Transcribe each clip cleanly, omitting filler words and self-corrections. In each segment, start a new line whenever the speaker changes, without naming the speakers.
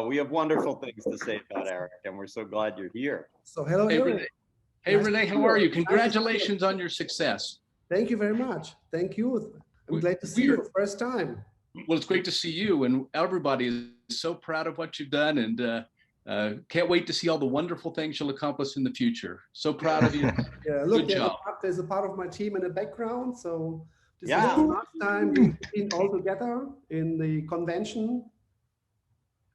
We have wonderful things to say about Eric, and we're so glad you're here.
So hello,
Hey,
Eric.
Hey,
Nice
Renee,
to
how
see
are you?
Nice
Congratulations on your success.
Thank you very much. Thank you. I'm glad to see you first time.
Well, it's great to see you, and everybody is so proud of what you've done, and can't wait to see all the wonderful things you'll accomplish in the future. So proud of you.
Yeah, look,
Good job.
there's a part of my team in the background. So this
Yeah.
is the last time we've been all together in the convention.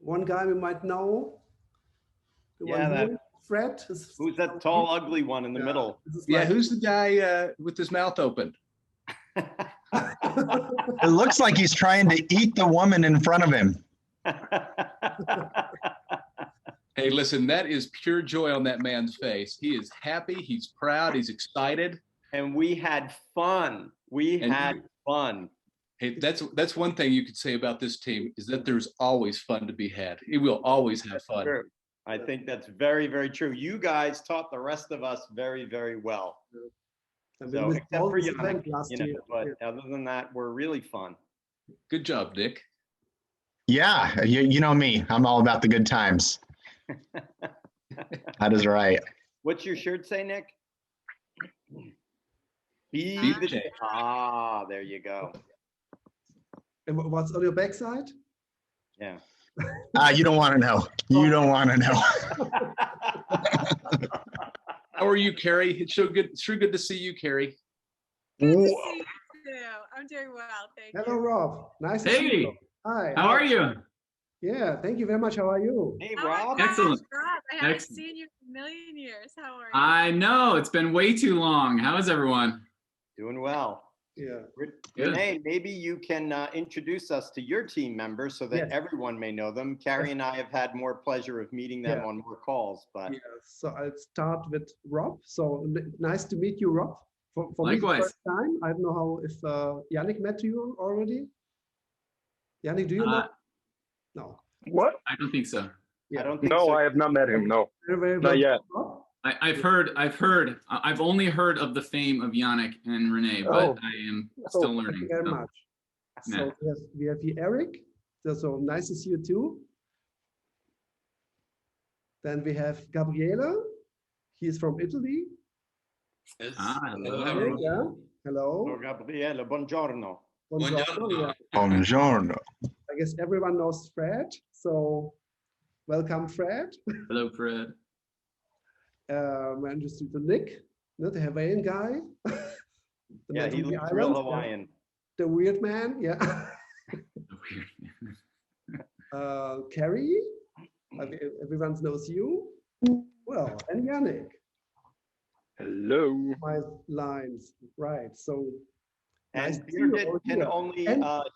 One guy we might know. Fred.
Who's that tall, ugly one in the middle?
Yeah, who's the guy with his mouth open?
It looks like he's trying to eat the woman in front of him.
Hey, listen, that is pure joy on that man's face. He is happy, he's proud, he's excited.
And we had fun. We had fun.
Hey, that's one thing you could say about this team, is that there's always fun to be had. It will always have fun.
True. I think that's very, very true. You guys taught the rest of us very, very well. So, except for you, but other than that, we're really fun.
Good job, Nick.
Yeah, you know me. I'm all about the good times. That is right.
What's your shirt say, Nick?
Bitte.
Ah, there you go.
And what's on your backside?
Yeah.
You don't want to know. You don't want to know.
How are you, Carrie? It's so good. It's sure good to see you, Carrie.
Good to see you too. I'm doing well, thank you.
Hello, Rob. Nice to see you. Hi.
How are you?
Yeah, thank you very much. How are you?
Hey, Rob.
Excellent.
Rob, I haven't seen you for a million years. How are you?
I know, it's been way too long. How is everyone?
Doing well.
Yeah.
Renee, maybe you can introduce us to your team members so that everyone may know them. Carrie and I have had more pleasure of meeting them on more calls. But
so I'll start with Rob. So nice to meet you, Rob. For
Likewise.
me, the first time. I don't know how if Yannick met you already. Yannick, do you know? No.
What?
I don't think so.
I don't think
no,
so.
I have not met him. No,
very
not yet.
I've only heard of the fame of Yannick and Renee, but I am still learning.
Thank you very much. So we have here Eric. So nice to see you too. Then we have Gabriele. He's from Italy.
Yes.
Hello.
Yeah. Hello.
Oh, Gabriele, buongiorno.
Buongiorno.
Buongiorno.
I guess everyone knows Fred. So welcome, Fred.
Hello, Fred.
I'm interested to Nick, the Hawaiian guy.
Yeah, he looks real Hawaiian.
The weird man, yeah. Carrie, everyone knows you. Well, and Yannick.
Hello.
My lines, right? So.
And
nice
Birgit can only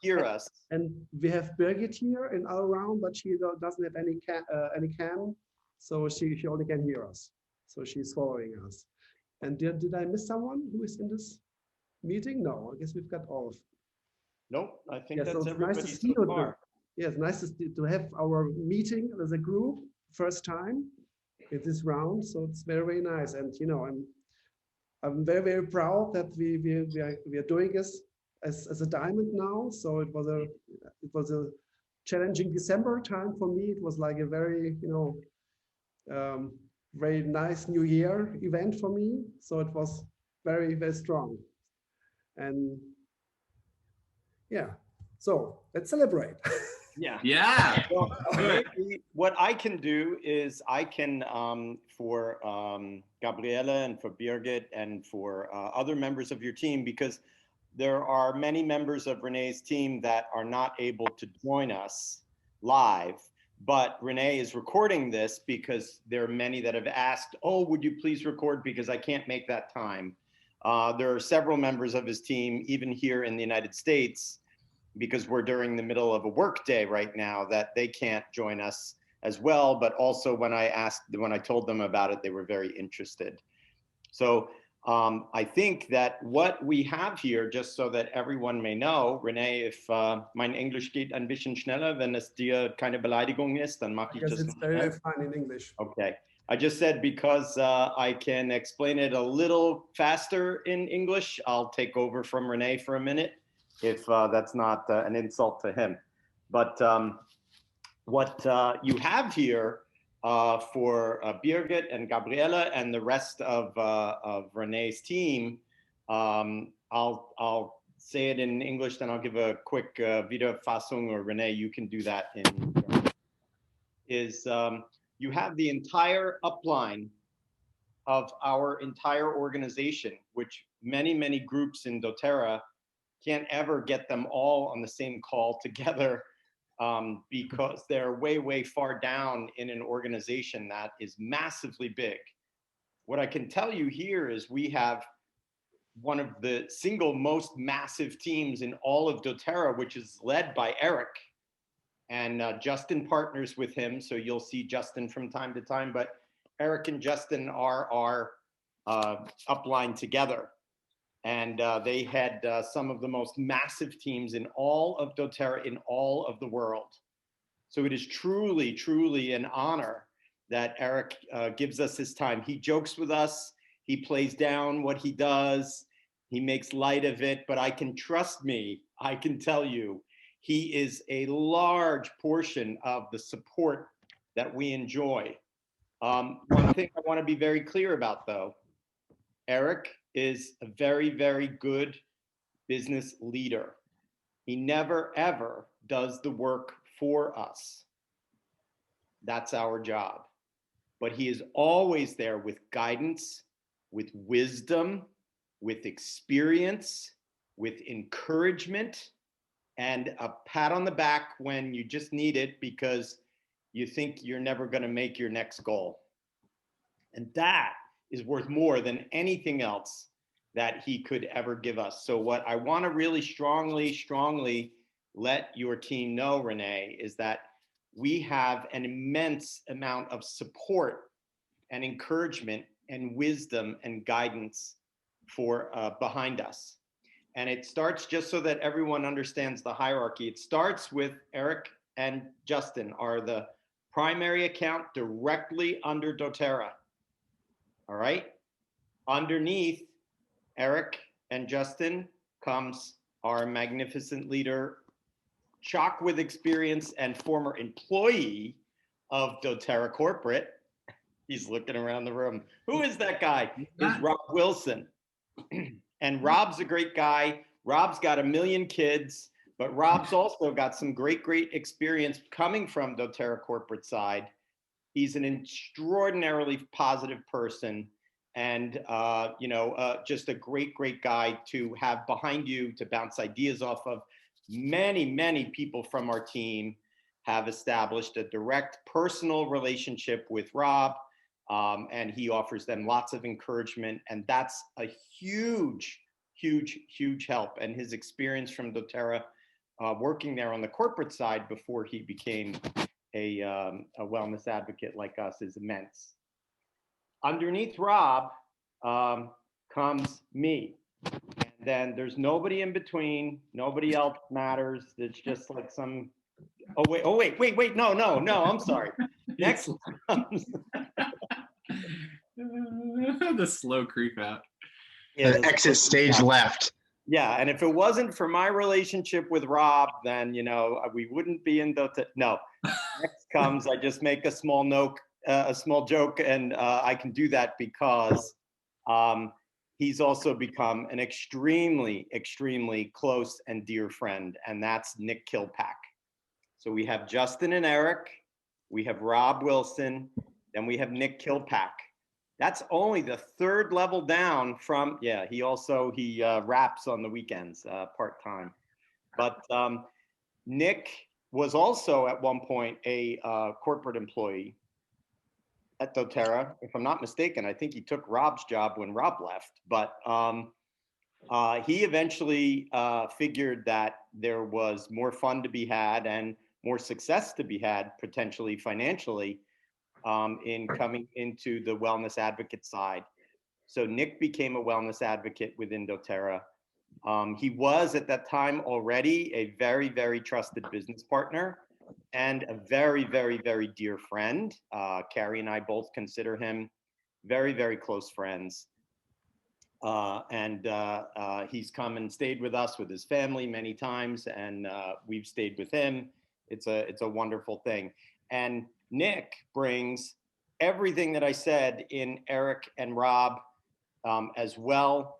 hear us.
And we have Birgit here in our round, but she doesn't have any cam, so she only can hear us. So she's following us. And did I miss someone who is in this meeting? No, I guess we've got all of.
Nope, I think that's
so
everybody
nice to see
so
you.
far.
Yes, nice to have our meeting as a group first time in this round. So it's very, very nice. And you know, I'm very, very proud that we are doing this as a diamond now. So it was a challenging December time for me. It was like a very, very nice New Year event for me. So it was very, very strong. And yeah, so let's celebrate.
Yeah. Well, what I can do is I can, for Gabriele and for Birgit and for other members of your team, because there are many members of Renee's team that are not able to join us live. But Renee is recording this because there are many that have asked, oh, would you please record because I can't make that time. There are several members of his team, even here in the United States, because we're during the middle of a work day right now, that they can't join us as well. But also when I told them about it, they were very interested. So I think that what we have here, just so that everyone may know, Renee, if mein Englisch geht ein bisschen schneller, wenn es dir keine Beleidigung ist, dann mache ich das.
It's very fine in English.
Okay. I just said because I can explain it a little faster in English, I'll take over from Renee for a minute, if that's not an insult to him. But what you have here for Birgit and Gabriele and the rest of René's team, I'll say it in English, then I'll give a quick Wiederfassung, or René, you can do that in German. You have the entire upline of our entire organization, which many groups in doTERRA can't ever get them all on the same call together, because they're way far down in an organization that is massively big. What I can tell you here is we have one of the single most massive teams in all of doTERRA, which is led by Eric, and Justin partners with him. So you'll see Justin from time to time, but Eric and Justin are our upline together. And they had some of the most massive teams in all of doTERRA in all of the world. So it is truly an honor that Eric gives us his time. He jokes with us, he plays down what he does, he makes light of it, but I can tell you, he is a large portion of the support that we enjoy. One thing I want to be very clear about, though, Eric is a very good business leader. He never ever does the work for us. That's our job. But he is always there with guidance, with wisdom, with experience, with encouragement, and a pat on the back when you just need it because you think you're never going to make your next goal. And that is worth more than anything else that he could ever give us. So what I want to really strongly let your team know, René, is that we have an immense amount of support and encouragement and wisdom and guidance for behind us. And it starts, just so that everyone understands the hierarchy, it starts with Eric and Justin are the primary account directly under doTERRA. All right. Underneath Eric and Justin comes our magnificent leader, chock with experience and former employee of doTERRA Corporate. He's looking around the room. Who is that guy? Is Rob Wilson. And Rob's a great guy. Rob's got 1 million kids, but Rob's also got some great experience coming from doTERRA Corporate side. He's an extraordinarily positive person, and just a great guy to have behind you to bounce ideas off of. Many people from our team have established a direct personal relationship with Rob, and he offers them lots of encouragement, and that's a huge help. And his experience from doTERRA, working there on the corporate side before he became a wellness advocate like us, is immense. Underneath Rob comes me. And then there's nobody in between. Nobody else matters. It's just like some. Oh wait. No. I'm sorry. Next comes
the slow creep out.
Yeah,
exit stage left.
Yeah, and if it wasn't for my relationship with Rob, then we wouldn't be in the. No. Next comes. I just make a small joke, and I can do that because he's also become an extremely close and dear friend, and that's Nick Kilpack. So we have Justin and Eric, we have Rob Wilson, then we have Nick Kilpack. That's only the third level down from, he raps on the weekends part-time. But Nick was also at one point a corporate employee at doTERRA. If I'm not mistaken, I think he took Rob's job when Rob left, but he eventually figured that there was more fun to be had and more success to be had, potentially financially, in coming into the wellness advocate side. So Nick became a wellness advocate within doTERRA. He was at that time already a very trusted business partner and a very dear friend. Carrie and I both consider him very close friends. And he's come and stayed with us with his family many times, and we've stayed with him. It's a wonderful thing. And Nick brings everything that I said in Eric and Rob as well.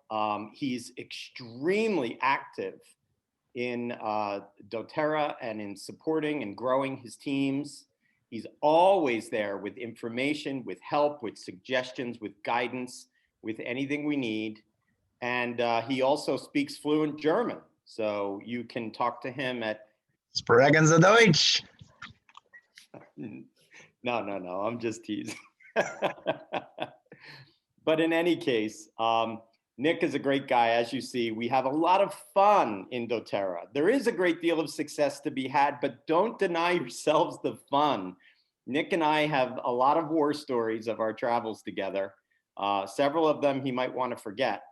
He's extremely active in doTERRA and in supporting and growing his teams. He's always there with information, with help, with suggestions, with guidance, with anything we need. And he also speaks fluent German. So you can talk to him at...
Sprechen Sie Deutsch.
No, I'm just teasing. But in any case, Nick is a great guy. As you see, we have a lot of fun in doTERRA. There is a great deal of success to be had, but don't deny yourselves the fun. Nick and I have a lot of war stories of our travels together. Several of them he might want to forget.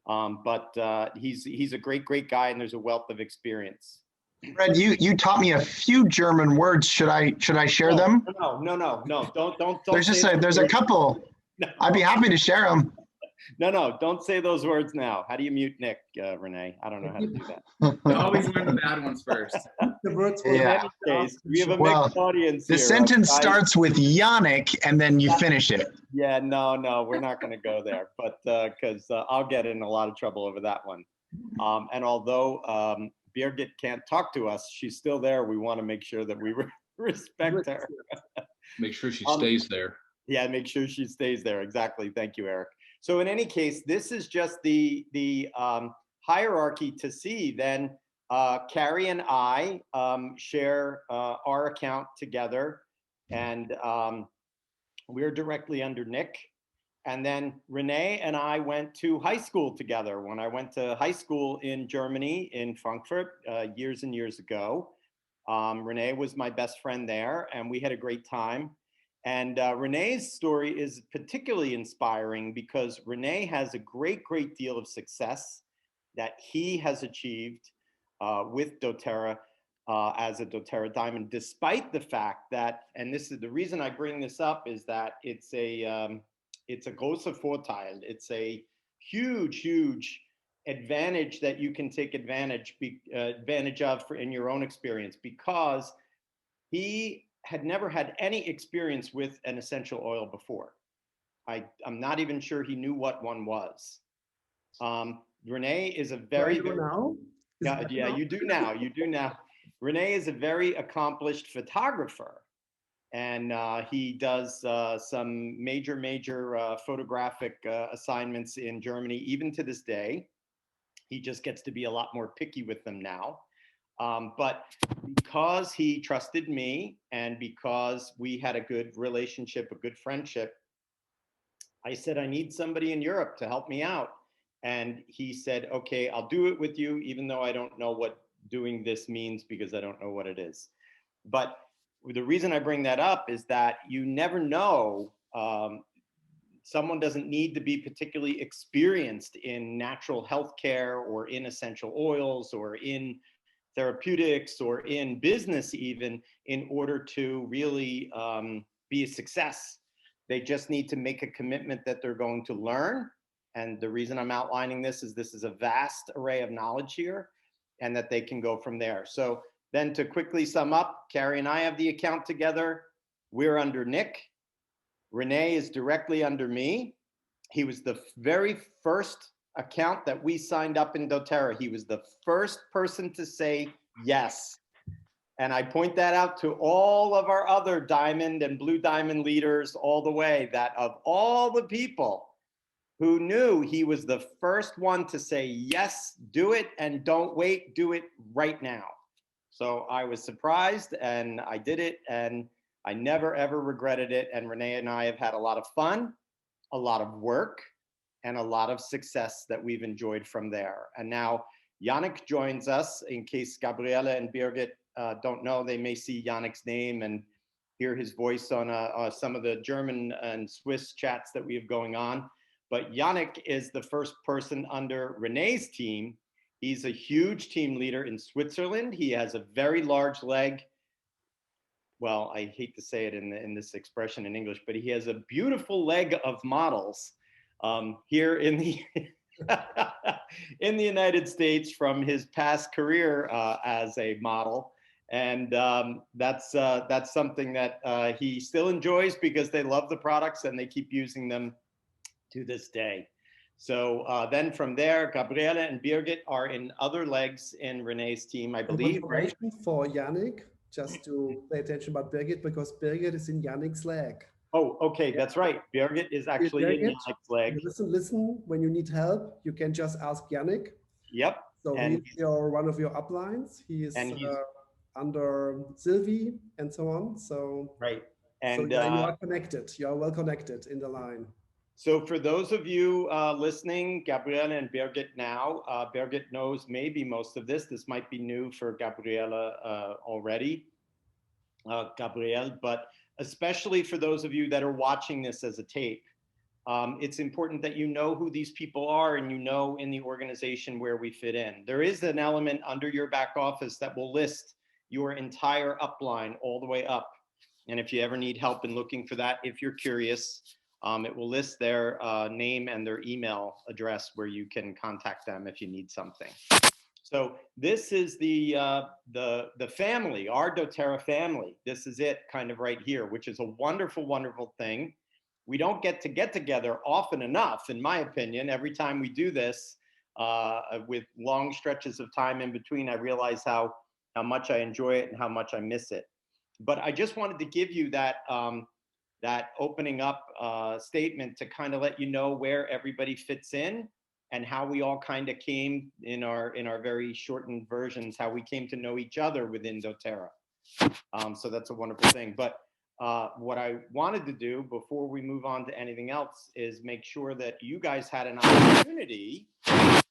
But he's a great guy, and there's a wealth of experience.
Fred, you taught me a few German words. Should I share them?
No. Don't.
There's a couple. No. I'd be happy to share them.
No, don't say those words now. How do you mute Nick, Renee? I don't know how to do that.
You always learn the bad ones first.
The words
yeah.
We have a mixed audience
here. The sentence starts with Yannick, and then you finish it.
Yeah, no, we're not going to go there, but because I'll get in a lot of trouble over that one. And although Birgit can't talk to us, she's still there. We want to make sure that we respect her.
Make sure she stays there.
Yeah, make sure she stays there. Exactly. Thank you, Eric. So in any case, this is just the hierarchy to see. Then Carrie and I share our account together, and we're directly under Nick. And then Renee and I went to high school together. When I went to high school in Germany, in Frankfurt, years and years ago, Renee was my best friend there, and we had a great time. And Renee's story is particularly inspiring because Renee has a great deal of success that he has achieved with doTERRA as a doTERRA diamond, despite the fact that, and this is the reason I bring this up, is that it's a großer Vorteil. It's a huge advantage that you can take advantage of in your own experience, because he had never had any experience with an essential oil before. I'm not even sure he knew what one was. Renee is a very
now?
Yeah, you do now. Renee is a very accomplished photographer, and he does some major photographic assignments in Germany, even to this day. He just gets to be a lot more picky with them now. But because he trusted me, and because we had a good relationship, a good friendship, I said, I need somebody in Europe to help me out. And he said, okay, I'll do it with you, even though I don't know what doing this means, because I don't know what it is. But the reason I bring that up is that you never know. Someone doesn't need to be particularly experienced in natural health care or in essential oils or in therapeutics or in business even, in order to really be a success. They just need to make a commitment that they're going to learn. And the reason I'm outlining this is a vast array of knowledge here, and that they can go from there. So then, to quickly sum up, Carrie and I have the account together. We're under Nick. Renee is directly under me. He was the very first account that we signed up in doTERRA. He was the first person to say yes. And I point that out to all of our other diamond and blue diamond leaders all the way, that of all the people who knew, he was the first one to say, yes, do it, and don't wait, do it right now. So I was surprised, and I did it, and I never, ever regretted it. And Renee and I have had a lot of fun, a lot of work, and a lot of success that we've enjoyed from there. And now Yannick joins us. In case Gabriele and Birgit don't know, they may see Yannick's name and hear his voice on some of the German and Swiss chats that we have going on. But Yannick is the first person under Renee's team. He's a huge team leader in Switzerland. He has a very large leg. Well, I hate to say it in this expression in English, but he has a beautiful leg of models here in the in the United States from his past career as a model. And that's something that he still enjoys because they love the products and they keep using them to this day. So then from there, Gabriele and Birgit are in other legs in René's team, I believe, right?
For Yannick, just to pay attention about Birgit, because Birgit is in Yannick's leg.
Oh, okay, that's right. Birgit is actually in Yannick's leg.
Listen, when you need help, you can just ask Yannick.
Yep.
So
and
he's one of your uplines. He is under Sylvie and so on. So,
right. And
so you are connected. You are well connected in the line.
So for those of you listening, Gabriele and Birgit now, Birgit knows maybe most of this. This might be new for Gabriele already, Gabriele, but especially for those of you that are watching this as a tape, it's important that you know who these people are and you know in the organization where we fit in. There is an element under your back office that will list your entire upline all the way up. And if you ever need help in looking for that, if you're curious, it will list their name and their email address where you can contact them if you need something. So this is the family, our dōTERRA family. This is it kind of right here, which is a wonderful, wonderful thing. We don't get together often enough, in my opinion. Every time we do this with long stretches of time in between, I realize how much I enjoy it and how much I miss it. But I just wanted to give you that that opening up statement to kind of let you know where everybody fits in and how we all kind of came in our very shortened versions, how we came to know each other within dōTERRA. So that's a wonderful thing. But what I wanted to do before we move on to anything else is make sure that you guys had an opportunity,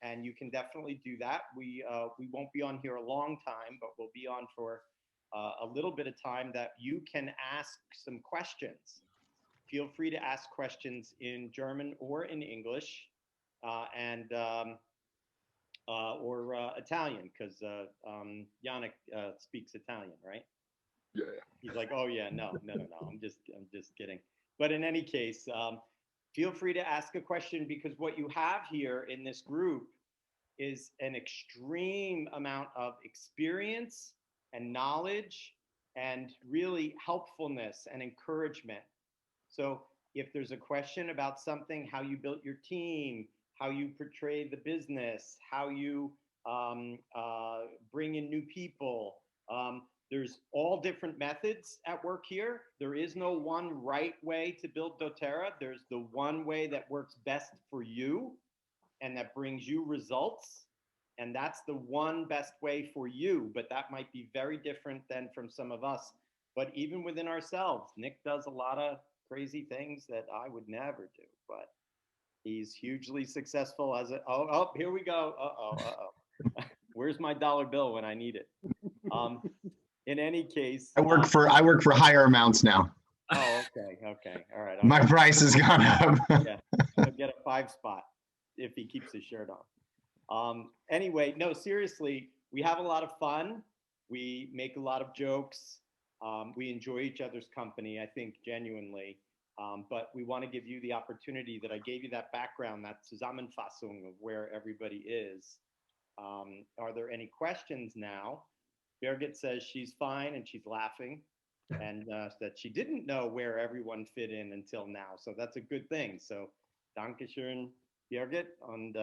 and you can definitely do that. We won't be on here a long time, but we'll be on for a little bit of time that you can ask some questions. Feel free to ask questions in German or in English, or Italian, because Yannick speaks Italian, right?
Yeah.
He's like, oh yeah, no. I'm just kidding. But in any case, feel free to ask a question, because what you have here in this group is an extreme amount of experience and knowledge and really helpfulness and encouragement. So if there's a question about something, how you built your team, how you portray the business, how you bring in new people, there's all different methods at work here. There is no one right way to build dōTERRA. There's the one way that works best for you and that brings you results. And that's the one best way for you, but that might be very different than from some of us. But even within ourselves, Nick does a lot of crazy things that I would never do, but he's hugely successful as a, oh, here we go. Where's my dollar bill when I need it? In any case,
I work for higher amounts now.
Oh, okay, all right.
My price has gone up.
Yeah, he'll get a 5 spot if he keeps his shirt on. Anyway, no, seriously, we have a lot of fun. We make a lot of jokes. We enjoy each other's company, I think, genuinely. But we want to give you the opportunity that I gave you, that background, that Zusammenfassung of where everybody is. Are there any questions now? Birgit says she's fine and she's laughing, and that she didn't know where everyone fit in until now. So that's a good thing. So, Dankeschön, Birgit. Und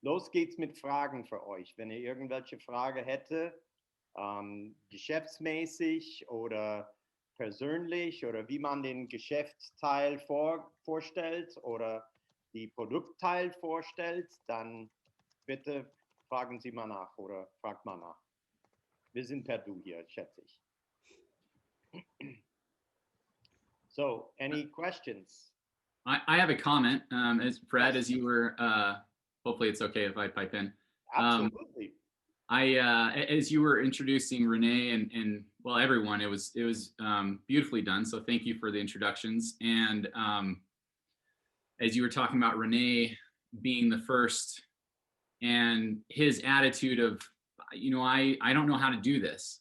los geht's mit Fragen für euch. Wenn ihr irgendwelche Frage hätte, geschäftsmäßig oder persönlich oder wie man den Geschäftsteil vorstellt oder die Produktteil vorstellt, dann bitte fragen Sie mal nach oder fragt mal nach. Wir sind per Du hier, schätze ich. So, any questions?
I have a comment, as Fred, as you were, hopefully it's okay if I pipe in.
Absolutely.
As you were introducing René and well, everyone, it was beautifully done. So thank you for the introductions. And as you were talking about René being the first and his attitude of, I don't know how to do this,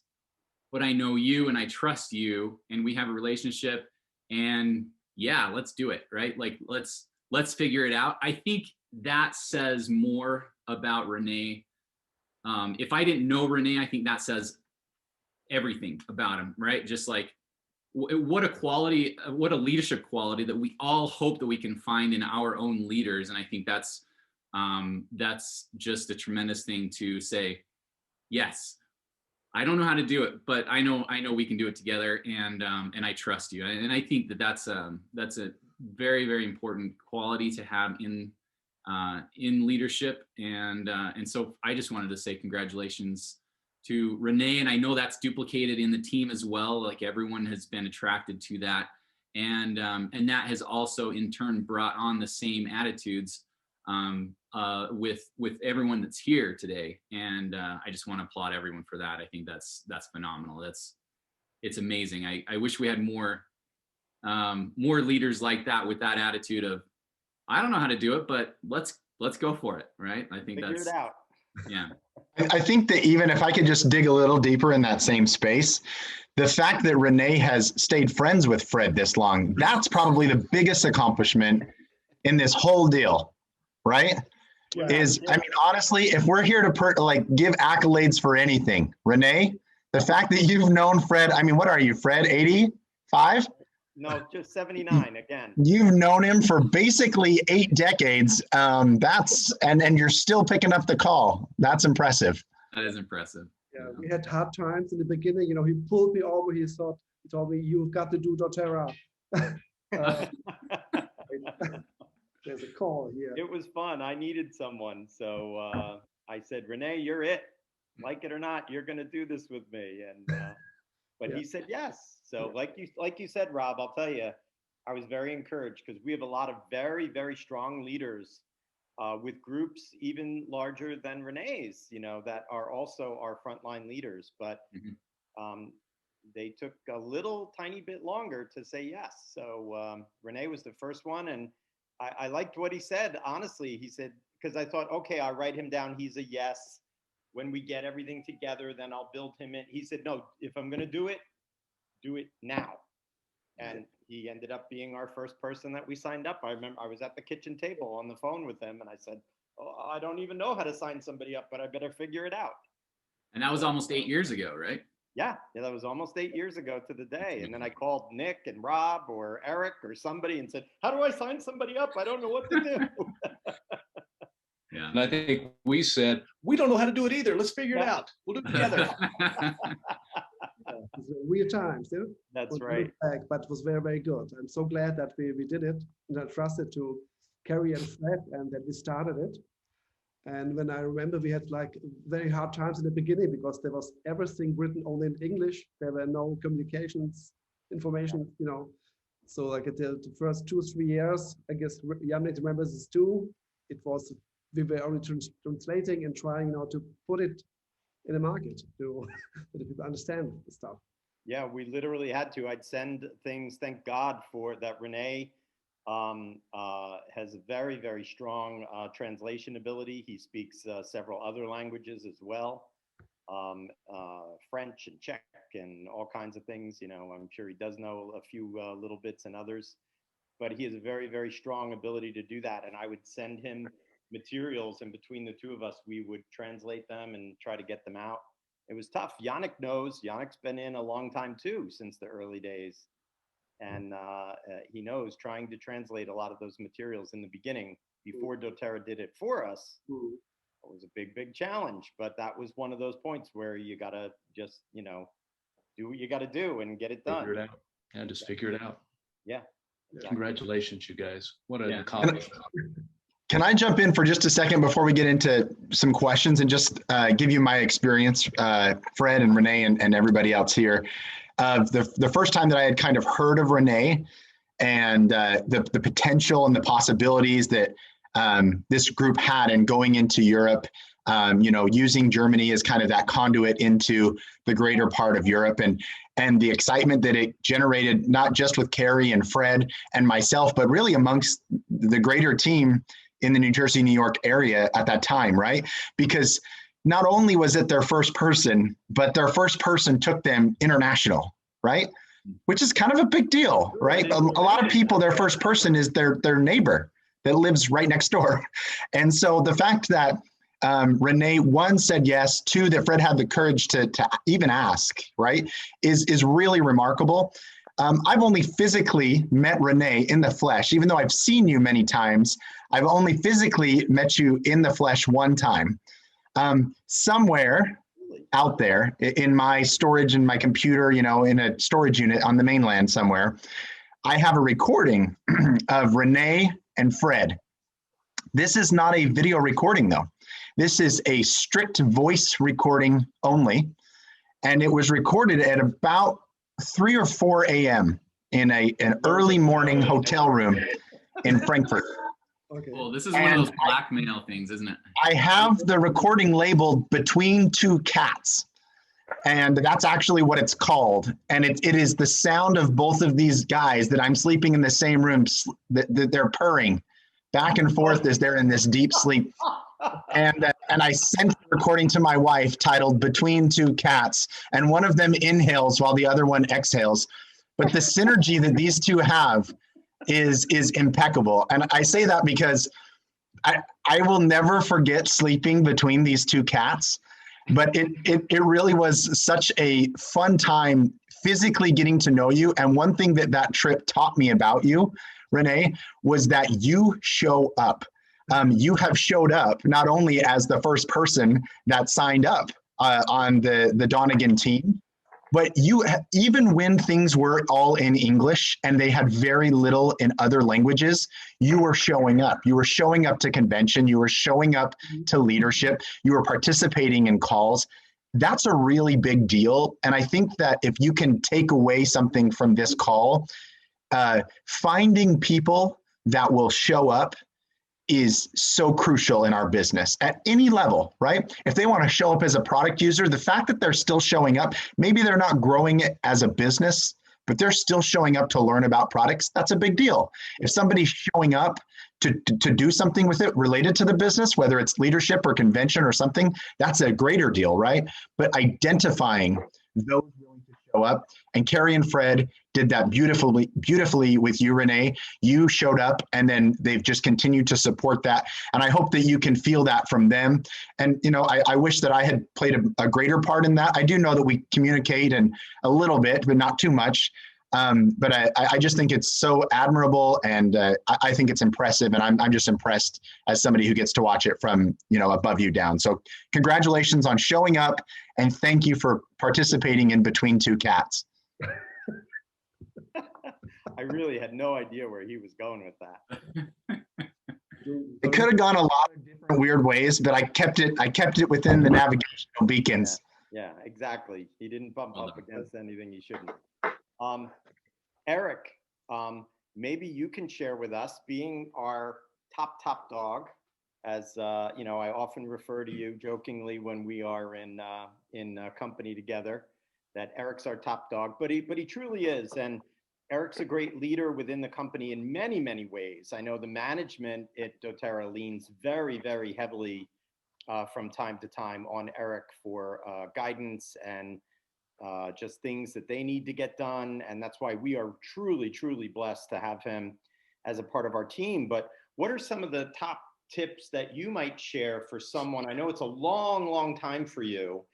but I know you and I trust you and we have a relationship, and yeah, let's do it, right? Like, let's figure it out. I think that says more about René. If I didn't know René, I think that says everything about him, right? Just like what a quality, what a leadership quality that we all hope that we can find in our own leaders. And I think that's just a tremendous thing to say. Yes, I don't know how to do it, but I know we can do it together, and I trust you. And I think that's a very, very important quality to have in leadership. And so I just wanted to say congratulations to Renee, and I know that's duplicated in the team as well. Like everyone has been attracted to that, and that has also in turn brought on the same attitudes with everyone that's here today. And I just want to applaud everyone for that. I think that's phenomenal. It's amazing. I wish we had more leaders like that, with that attitude of, I don't know how to do it, but let's go for it, right? I think
Figure it out.
Yeah.
I think that even if I could just dig a little deeper in that same space, the fact that Renee has stayed friends with Fred this long, that's probably the biggest accomplishment in this whole deal, right?
Yeah.
I mean, honestly, if we're here to give accolades for anything, Renee, the fact that you've known Fred, I mean, what are you, Fred, 85?
No, just 79 again.
You've known him for basically 8 decades. And you're still picking up the call. That's impressive.
That is impressive.
Yeah, we had hard times in the beginning. You know, he pulled me over. He told me, "You've got to do dōTERRA." There's a call here.
It was fun. I needed someone, so I said, "Renee, you're it. Like it or not, you're going to do this with me." And but
Yeah.
he said yes. So like you said, Rob, I'll tell you, I was very encouraged because we have a lot of very, very strong leaders with groups even larger than Renee's, you know, that are also our frontline leaders. But they took a little tiny bit longer to say yes. So Renee was the first one, and I liked what he said. Honestly, he said, because I thought, okay, I'll write him down. He's a yes. When we get everything together, then I'll build him in. He said, no, if I'm going to do it now. And he ended up being our first person that we signed up. I remember I was at the kitchen table on the phone with him, and I said, oh, I don't even know how to sign somebody up, but I better figure it out.
And that was almost 8 years ago, right?
Yeah, that was almost 8 years ago to the day. And then I called Nick and Rob or Eric or somebody and said, how do I sign somebody up? I don't know what to do.
Yeah. And I think we said, we don't know how to do it either. Let's figure it out. We'll do it together.
Weird times, yeah?
That's right.
But it was very, very good. I'm so glad that we did it, and I trusted to Carrie and Fred, and that we started it. And when I remember, we had like very hard times in the beginning because there was everything written only in English. There were no communications information, you know. So like at the first 2-3 years, I guess Yannick remembers this too. It was, we were only translating and trying, you know, to put it in the market to so that people understand the stuff.
Yeah, we literally had to. I'd send things. Thank God for that. Renee has a very, very strong translation ability. He speaks several other languages as well, French and Czech and all kinds of things. You know, I'm sure he does know a few little bits and others, but he has a very, very strong ability to do that. And I would send him materials, and between the two of us, we would translate them and try to get them out. It was tough. Yannick knows. Yannick's been in a long time too, since the early days. And he knows trying to translate a lot of those materials in the beginning before dōTERRA did it for us. It was a big, big challenge, but that was one of those points where you got to just, you know, do what you got to do and get it done.
Figure it out. Yeah, just figure it out.
Yeah. Exactly.
Congratulations, you guys. What an accomplishment.
Can I jump in for just a second before we get into some questions and just give you my experience, Fred and Renee and everybody else here. The first time that I had kind of heard of Renee and the potential and the possibilities that this group had in going into Europe, you know, using Germany as kind of that conduit into the greater part of Europe, and the excitement that it generated, not just with Carrie and Fred and myself, but really amongst the greater team in the New Jersey, New York area at that time, right? Because not only was it their first person, but their first person took them international, right? Which is kind of a big deal, right? A lot of people, their first person is their neighbor that lives right next door. And so the fact that Renee, one, said yes. Two, that Fred had the courage to even ask, right, is really remarkable. I've only physically met Renee in the flesh. Even though I've seen you many times, I've only physically met you in the flesh one time. Somewhere out there in my storage in my computer, you know, in a storage unit on the mainland somewhere, I have a recording of Renee and Fred. This is not a video recording though. This is a strict voice recording only. And it was recorded at about 3 or 4 a.m. in an early morning hotel room in Frankfurt.
Okay.
Well, this is one of those blackmail things, isn't it?
I have the recording labeled Between Two Cats. And that's actually what it's called. And it is the sound of both of these guys that I'm sleeping in the same room, that they're purring back and forth as they're in this deep sleep. And I sent the recording to my wife titled Between Two Cats, and one of them inhales while the other one exhales. But the synergy that these two have is impeccable. And I say that because I will never forget sleeping between these two cats. But it really was such a fun time physically getting to know you. And one thing that trip taught me about you, Renee, was that you show up. You have showed up not only as the first person that signed up on the Donegan team, but you, even when things were all in English and they had very little in other languages, you were showing up. You were showing up to convention. You were showing up to leadership. You were participating in calls. That's a really big deal. And I think that if you can take away something from this call, finding people that will show up is so crucial in our business at any level, right? If they want to show up as a product user, the fact that they're still showing up, maybe they're not growing it as a business, but they're still showing up to learn about products, that's a big deal. If somebody's showing up to do something with it related to the business, whether it's leadership or convention or something, that's a greater deal, right? But identifying those willing to show up, and Carrie and Fred did that beautifully with you, Renee. You showed up, and then they've just continued to support that. And I hope that you can feel that from them. And, you know, I wish that I had played a greater part in that. I do know that we communicate and a little bit, but not too much. But I just think it's so admirable, and I think it's impressive. And I'm just impressed as somebody who gets to watch it from, you know, above you down. So congratulations on showing up, and thank you for participating in Between Two Cats.
I really had no idea where he was going with that.
It could have gone a lot of different weird ways, but I kept it within the navigational beacons.
Yeah, exactly. He didn't bump up against anything he shouldn't. Eric, maybe you can share with us, being our top dog, as you know, I often refer to you jokingly when we are in company together, that Eric's our top dog, but he truly is. And Eric's a great leader within the company in many ways. I know the management at doTERRA leans very heavily from time to time on Eric for guidance and just things that they need to get done. And that's why we are truly blessed to have him as a part of our team. But what are some of the top tips that you might share for someone? I know it's a long time for you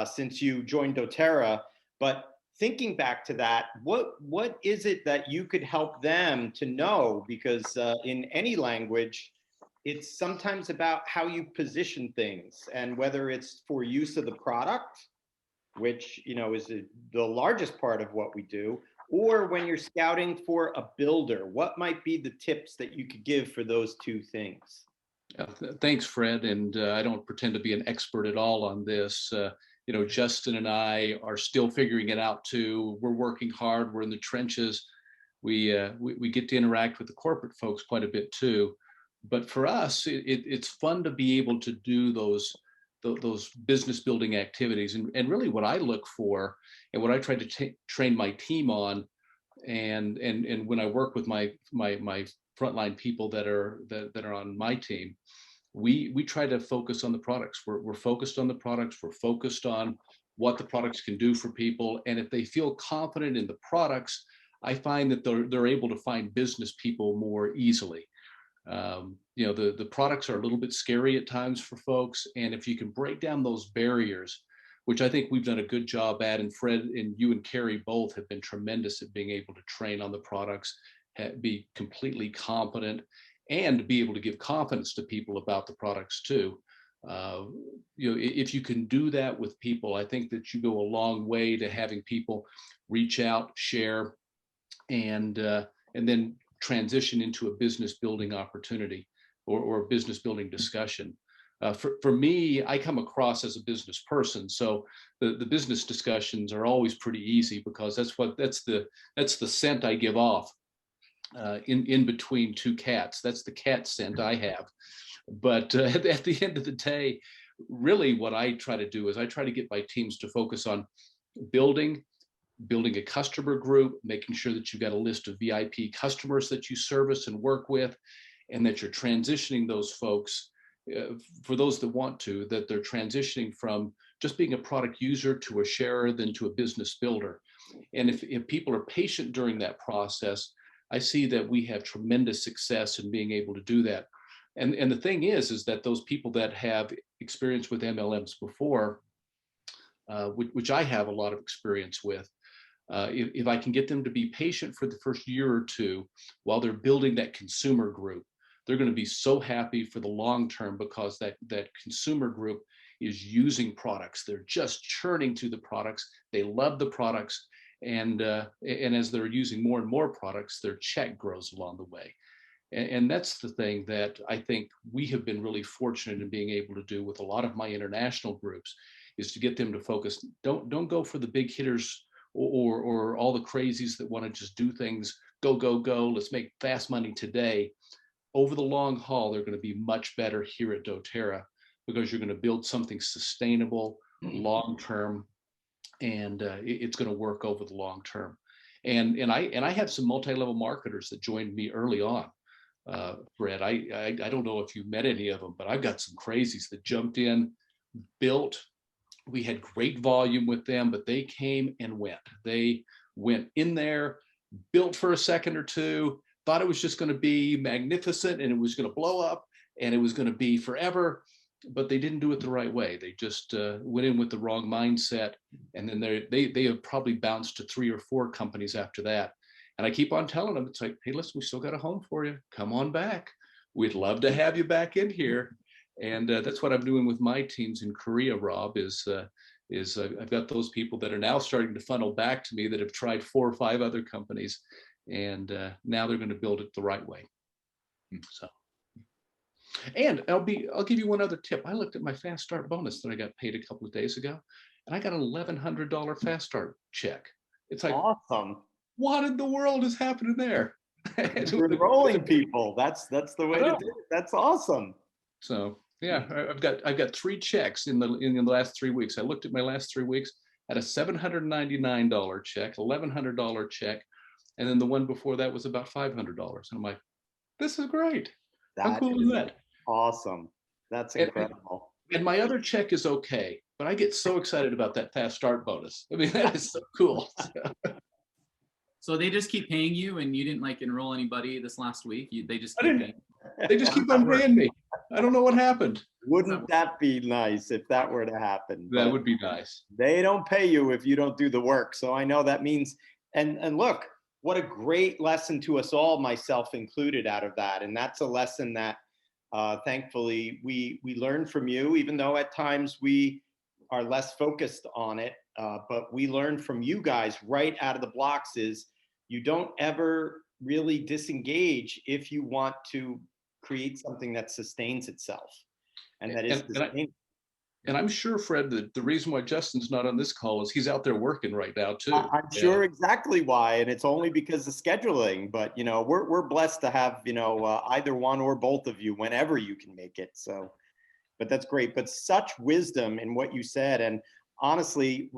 since you joined doTERRA, but thinking back to that, what is it that you could help them to know? Because in any language, it's sometimes about how you position things, and whether it's for use of the product, which, you know, is the largest part of what we do, or when you're scouting for a builder. What might be the tips that you could give for those two things?
Thanks, Fred. And I don't pretend to be an expert at all on this. You know, Justin and I are still figuring it out too. We're working hard. We're in the trenches. We get to interact with the corporate folks quite a bit too. But for us, it's fun to be able to do those business building activities. And really what I look for, and what I try to train my team on, and when I work with my frontline people that are on my team, we try to focus on the products. We're focused on the products. We're focused on what the products can do for people. And if they feel confident in the products, I find that they're able to find business people more easily. You know, the products are a little bit scary at times for folks. And if you can break down those barriers, which I think we've done a good job at, and Fred and you and Carrie both have been tremendous at being able to train on the products, be completely competent, and be able to give confidence to people about the products too. You know, if you can do that with people, I think that you go a long way to having people reach out, share, and then transition into a business building opportunity or a business building discussion. For me, I come across as a business person, so the business discussions are always pretty easy because that's the scent I give off in between two cats. That's the cat scent I have. But at the end of the day, really what I try to do is I try to get my teams to focus on building a customer group, making sure that you've got a list of VIP customers that you service and work with, and that you're transitioning those folks, for those that want to, that they're transitioning from just being a product user to a sharer, then to a business builder. And if people are patient during that process, I see that we have tremendous success in being able to do that. And the thing is that those people that have experience with MLMs before, which I have a lot of experience with, if I can get them to be patient for the first year or two while they're building that consumer group, they're going to be so happy for the long term because that consumer group is using products. They're just churning through the products. They love the products. And as they're using more and more products, their check grows along the way. And that's the thing that I think we have been really fortunate in being able to do with a lot of my international groups, is to get them to focus. Don't go for the big hitters or all the crazies that want to just do things, go, go, go, let's make fast money today. Over the long haul, they're going to be much better here at doTERRA because you're going to build something sustainable, long-term, and it's going to work over the long term. And I had some multi-level marketers that joined me early on. Fred, I don't know if you've met any of them, but I've got some crazies that jumped in, built. We had great volume with them, but they came and went. They went in there, built for a second or two, thought it was just going to be magnificent and it was going to blow up and it was going to be forever, but they didn't do it the right way. They just went in with the wrong mindset, and then they have probably bounced to 3 or 4 companies after that. And I keep on telling them, it's like, hey, listen, we still got a home for you. Come on back. We'd love to have you back in here. And that's what I'm doing with my teams in Korea, Rob, is I've got those people that are now starting to funnel back to me that have tried 4 or 5 other companies, and now they're going to build it the right way. So, and I'll give you one other tip. I looked at my Fast Start bonus that I got paid a couple of days ago, and I got an $1,100 Fast Start check. It's like,
awesome.
What in the world is happening there?
You're enrolling people. That's the way to do it. That's awesome.
So yeah, I've got 3 checks in the last 3 weeks. I looked at my last 3 weeks, had a $799 check, $1,100 check, and then the one before that was about $500. And I'm like, this is great. How cool is that?
Awesome. That's incredible.
And my other check is okay, but I get so excited about that Fast Start bonus. I mean, that is so cool.
So they just keep paying you, and you didn't like enroll anybody this last week? They just keep paying.
They just keep on paying me. I don't know what happened.
Wouldn't that be nice if that were to happen?
That would be nice.
They don't pay you if you don't do the work. So I know that means, and look, what a great lesson to us all, myself included, out of that. And that's a lesson that thankfully we learn from you, even though at times we are less focused on it. But we learn from you guys right out of the blocks is you don't ever really disengage if you want to create something that sustains itself. And that is sustainable.
And I'm sure, Fred, that the reason why Justin's not on this call is he's out there working right now too.
I'm sure exactly why, and it's only because of scheduling. But we're blessed to have either one or both of you whenever you can make it. So, but that's great. But such wisdom in what you said, and honestly,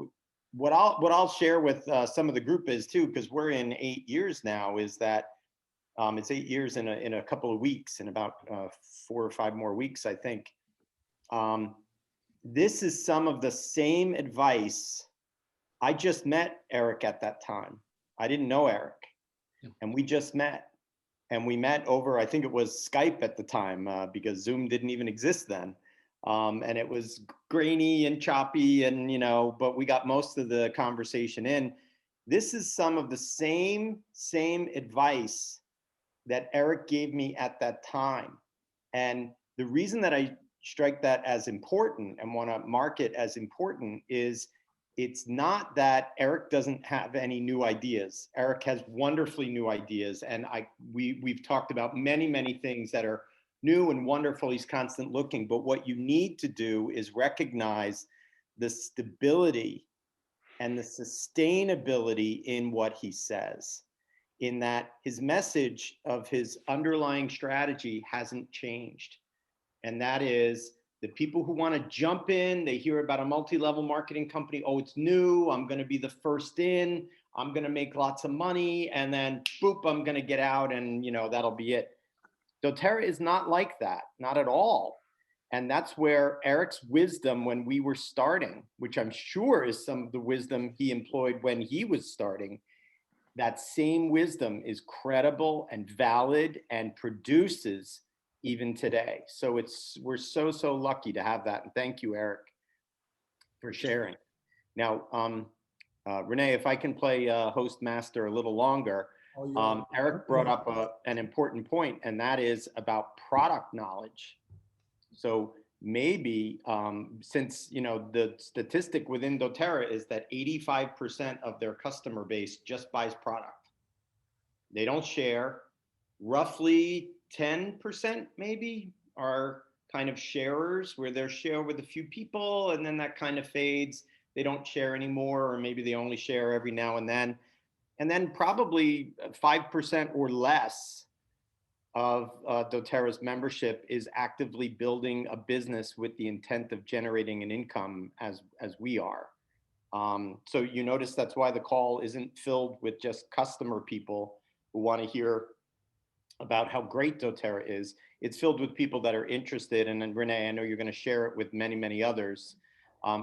what I'll share with some of the group is too, because we're in 8 years now, is that it's 8 years in a couple of weeks, in about 4 or 5 more weeks, I think. This is some of the same advice. I just met Eric at that time. I didn't know Eric, and we just met. and we met over, I think it was Skype at the time, because Zoom didn't even exist then. And it was grainy and choppy, and, you know, but we got most of the conversation in. This is some of the same advice that Eric gave me at that time. And the reason that I strike that as important and want to mark it as important is it's not that Eric doesn't have any new ideas. Eric has wonderfully new ideas. And we've talked about many things that are new and wonderful. He's constant looking. But what you need to do is recognize the stability and the sustainability in what he says, in that his message of his underlying strategy hasn't changed. And that is, the people who want to jump in, they hear about a multi-level marketing company. Oh, it's new. I'm going to be the first in. I'm going to make lots of money. And then boop, I'm going to get out, and, you know, that'll be it. doTERRA is not like that, not at all. And that's where Eric's wisdom when we were starting, which I'm sure is some of the wisdom he employed when he was starting, that same wisdom is credible and valid and produces even today. So we're so lucky to have that. And thank you, Eric, for sharing. Now, Renee, if I can play host master a little longer, Eric brought up an important point, and that is about product knowledge. So maybe since, you know, the statistic within doTERRA is that 85% of their customer base just buys product. They don't share. Roughly 10% maybe are kind of sharers, where they'll share with a few people and then that kind of fades. They don't share anymore, or maybe they only share every now and then. And then probably 5% or less of doTERRA's membership is actively building a business with the intent of generating an income as we are. So you notice that's why the call isn't filled with just customer people who want to hear about how great doTERRA is. It's filled with people that are interested. And then Renee, I know you're going to share it with many others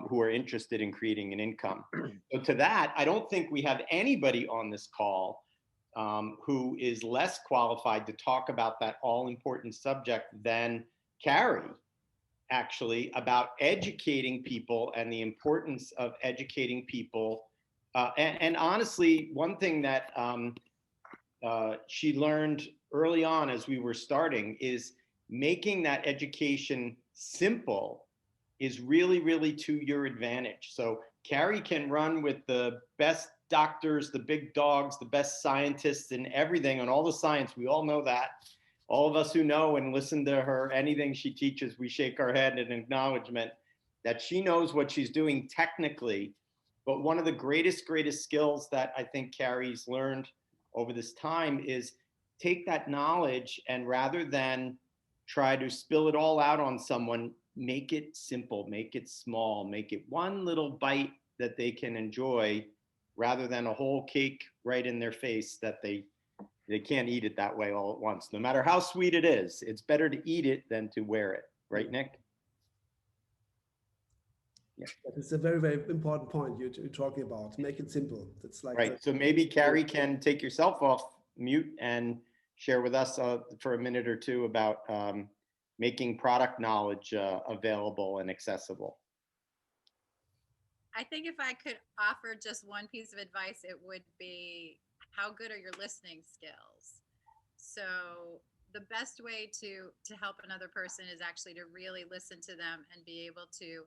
who are interested in creating an income. So to that, I don't think we have anybody on this call who is less qualified to talk about that all-important subject than Carrie, actually, about educating people and the importance of educating people. And honestly, one thing that she learned early on as we were starting is making that education simple is really to your advantage. So Carrie can run with the best doctors, the big dogs, the best scientists and everything on all the science. We all know that. All of us who know and listen to her, anything she teaches, we shake our head in acknowledgement that she knows what she's doing technically. But one of the greatest skills that I think Carrie's learned over this time is take that knowledge and rather than try to spill it all out on someone, make it simple, make it small, make it one little bite that they can enjoy rather than a whole cake right in their face that they can't eat it that way all at once. No matter how sweet it is, it's better to eat it than to wear it. Right, Nick?
Yeah. It's a very important point you're talking about. Make it simple. It's like
right. So maybe Carrie can take yourself off mute and share with us for a minute or two about making product knowledge available and accessible.
I think if I could offer just one piece of advice, it would be, how good are your listening skills? So the best way to help another person is actually to really listen to them and be able to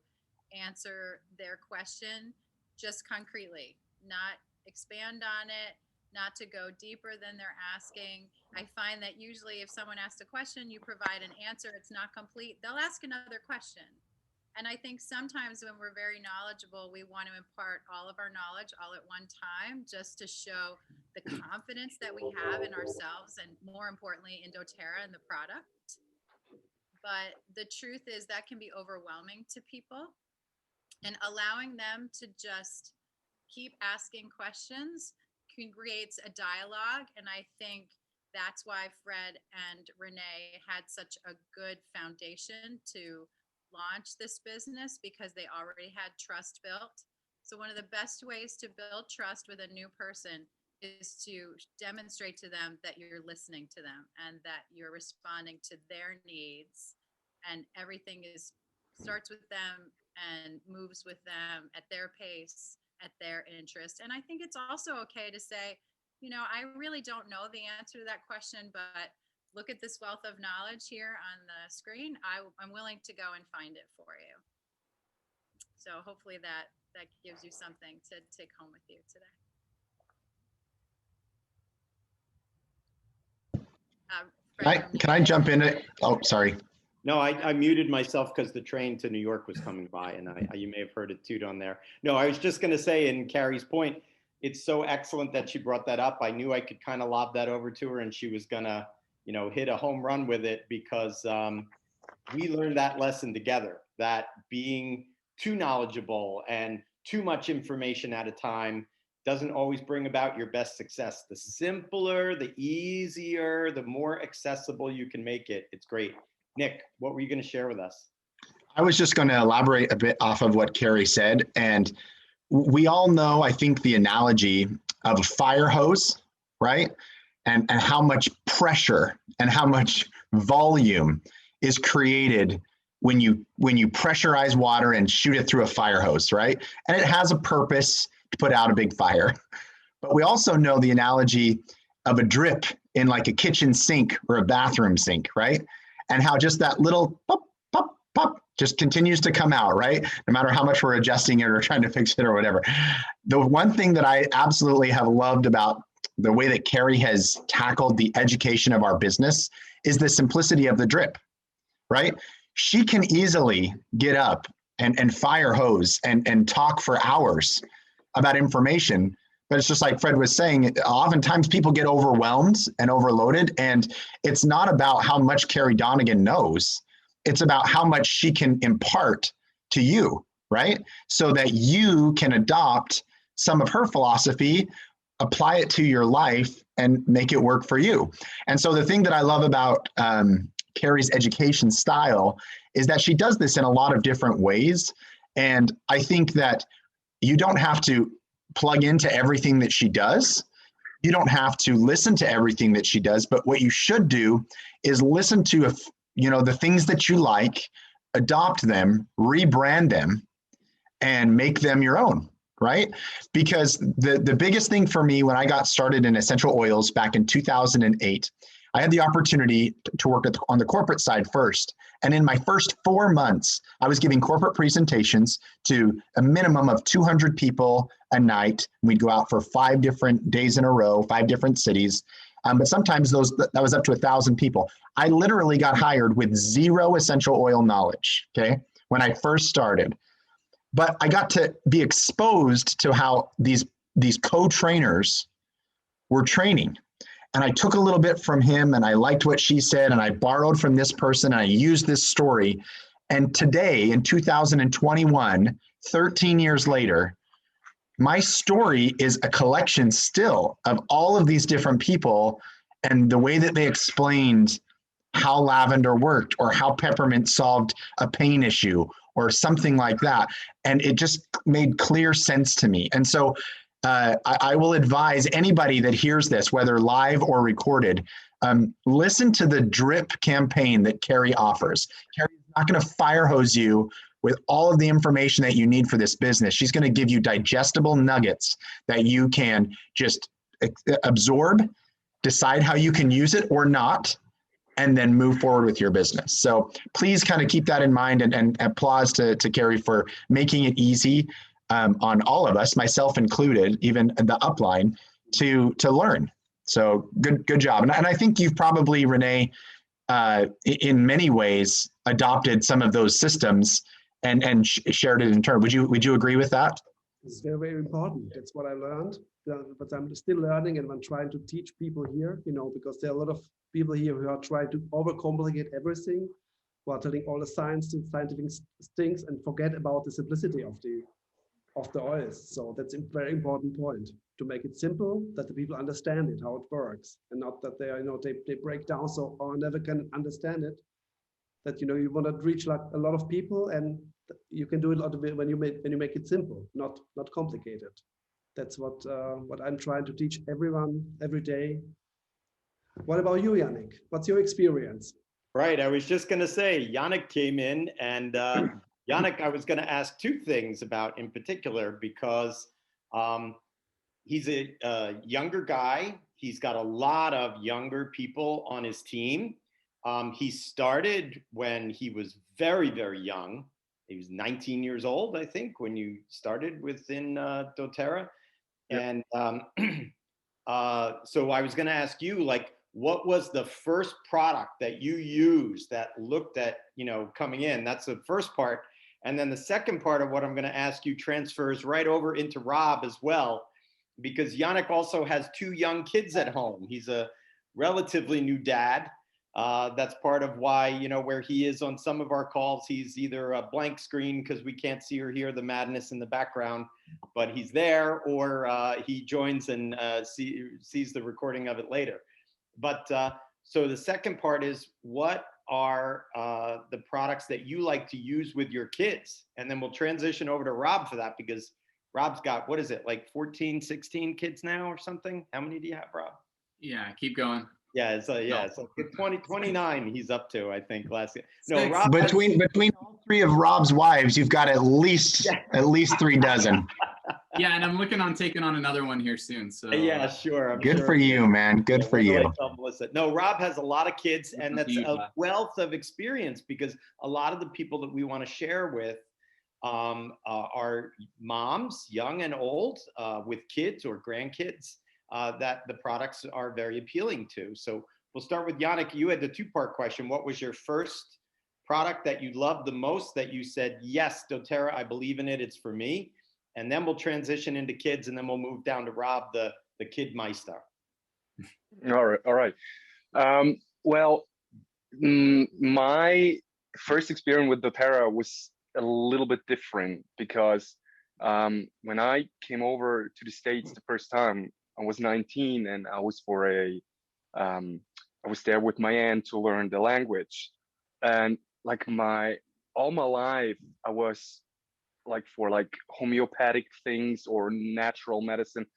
answer their question just concretely, not expand on it, not to go deeper than they're asking. I find that usually if someone asks a question, you provide an answer, it's not complete, they'll ask another question. And I think sometimes when we're very knowledgeable, we want to impart all of our knowledge all at one time just to show the confidence that we have in ourselves and more importantly in doTERRA and the product. But the truth is that can be overwhelming to people, and allowing them to just keep asking questions creates a dialogue. And I think that's why Fred and Renee had such a good foundation to launch this business, because they already had trust built. So one of the best ways to build trust with a new person is to demonstrate to them that you're listening to them and that you're responding to their needs, and everything starts with them and moves with them at their pace, at their interest. And I think it's also okay to say, I really don't know the answer to that question, but look at this wealth of knowledge here on the screen. I'm willing to go and find it for you. So hopefully that gives you something to take home with you today.
Can I jump in? Oh, sorry.
No, I muted myself because the train to New York was coming by, and you may have heard it toot on there. No, I was just going to say, in Carrie's point, it's so excellent that she brought that up. I knew I could kind of lob that over to her, and she was going to, hit a home run with it, because we learned that lesson together, that being too knowledgeable and too much information at a time doesn't always bring about your best success. The simpler, the easier, the more accessible you can make it, it's great. Nick, what were you going to share with us?
I was just going to elaborate a bit off of what Carrie said. And we all know, I think, the analogy of a fire hose, right? And how much pressure and how much volume is created when you pressurize water and shoot it through a fire hose, right? And it has a purpose to put out a big fire. But we also know the analogy of a drip in like a kitchen sink or a bathroom sink, right? And how just that little pop, pop, pop just continues to come out, right? No matter how much we're adjusting it or trying to fix it or whatever. The one thing that I absolutely have loved about the way that Carrie has tackled the education of our business is the simplicity of the drip, right? She can easily get up and fire hose and talk for hours about information. But it's just like Fred was saying, oftentimes people get overwhelmed and overloaded, and it's not about how much Carrie Donegan knows. It's about how much she can impart to you, right? So that you can adopt some of her philosophy, apply it to your life, and make it work for you. And so the thing that I love about Carrie's education style is that she does this in a lot of different ways. And I think that you don't have to plug into everything that she does. You don't have to listen to everything that she does, but what you should do is listen to, the things that you like, adopt them, rebrand them, and make them your own, right? Because the biggest thing for me when I got started in essential oils back in 2008, I had the opportunity to work on the corporate side first. And in my first 4 months, I was giving corporate presentations to a minimum of 200 people a night. We'd go out for 5 different days in a row, 5 different cities. But sometimes that was up to 1,000 people. I literally got hired with 0 essential oil knowledge, okay, when I first started. But I got to be exposed to how these co-trainers were training. And I took a little bit from him, and I liked what she said, and I borrowed from this person, and I used this story. And today, in 2021, 13 years later, my story is a collection still of all of these different people and the way that they explained how lavender worked or how peppermint solved a pain issue or something like that. And it just made clear sense to me. And so I will advise anybody that hears this, whether live or recorded, listen to the drip campaign that Carrie offers. Carrie's not going to fire hose you with all of the information that you need for this business. She's going to give you digestible nuggets that you can just absorb, decide how you can use it or not, and then move forward with your business. So please kind of keep that in mind, and applause to Carrie for making it easy on all of us, myself included, even the upline, to learn. So good job. And I think you've probably, Renee, in many ways adopted some of those systems and shared it in turn. Would you agree with that?
It's very, very important. That's what I learned, but I'm still learning, and I'm trying to teach people here, because there are a lot of people here who are trying to overcomplicate everything while telling all the scientific things and forget about the simplicity of the oils. So that's a very important point, to make it simple, that the people understand it, how it works, and not that they are, they break down, so I never can understand it. That you want to reach like a lot of people, and you can do it a lot of it when you make it simple, not complicated. That's what I'm trying to teach everyone every day. What about you, Yannick? What's your experience?
Right. I was just going to say, Yannick came in, and Yannick, I was going to ask two things about in particular, because he's a younger guy. He's got a lot of younger people on his team. He started when he was very, very young. He was 19 years old, I think, when you started within dōTERRA. Yep. And so I was going to ask you, like, what was the first product that you used that looked at, coming in? That's the first part. And then the second part of what I'm going to ask you transfers right over into Rob as well, because Yannick also has two young kids at home. He's a relatively new dad. That's part of why, where he is on some of our calls, he's either a blank screen because we can't see or hear the madness in the background, but he's there, or he joins and sees the recording of it later. But so the second part is, what are the products that you like to use with your kids? And then we'll transition over to Rob for that, because Rob's got, what is it, like 14, 16 kids now or something? How many do you have, Rob?
Yeah, keep going.
Yeah, so 29 he's up to, I think, last year. No,
Six.
Rob,
between all three of Rob's wives, you've got at least 3 dozen.
Yeah, and I'm looking on taking on another one here soon. So
yeah, sure.
Good for you, man. Good for you.
No, Rob has a lot of kids, and that's a wealth of experience, because a lot of the people that we want to share with are moms, young and old, with kids or grandkids, that the products are very appealing to. So we'll start with Yannick. You had the two-part question. What was your first product that you loved the most, that you said, yes, dōTERRA, I believe in it, it's for me? And then we'll transition into kids, and then we'll move down to Rob, the kid meister.
All right. Well, my first experience with dōTERRA was a little bit different, because when I came over to the States the first time, I was 19, and I was I was there with my aunt to learn the language. And like all my life, I was like, for like homeopathic things or natural medicine,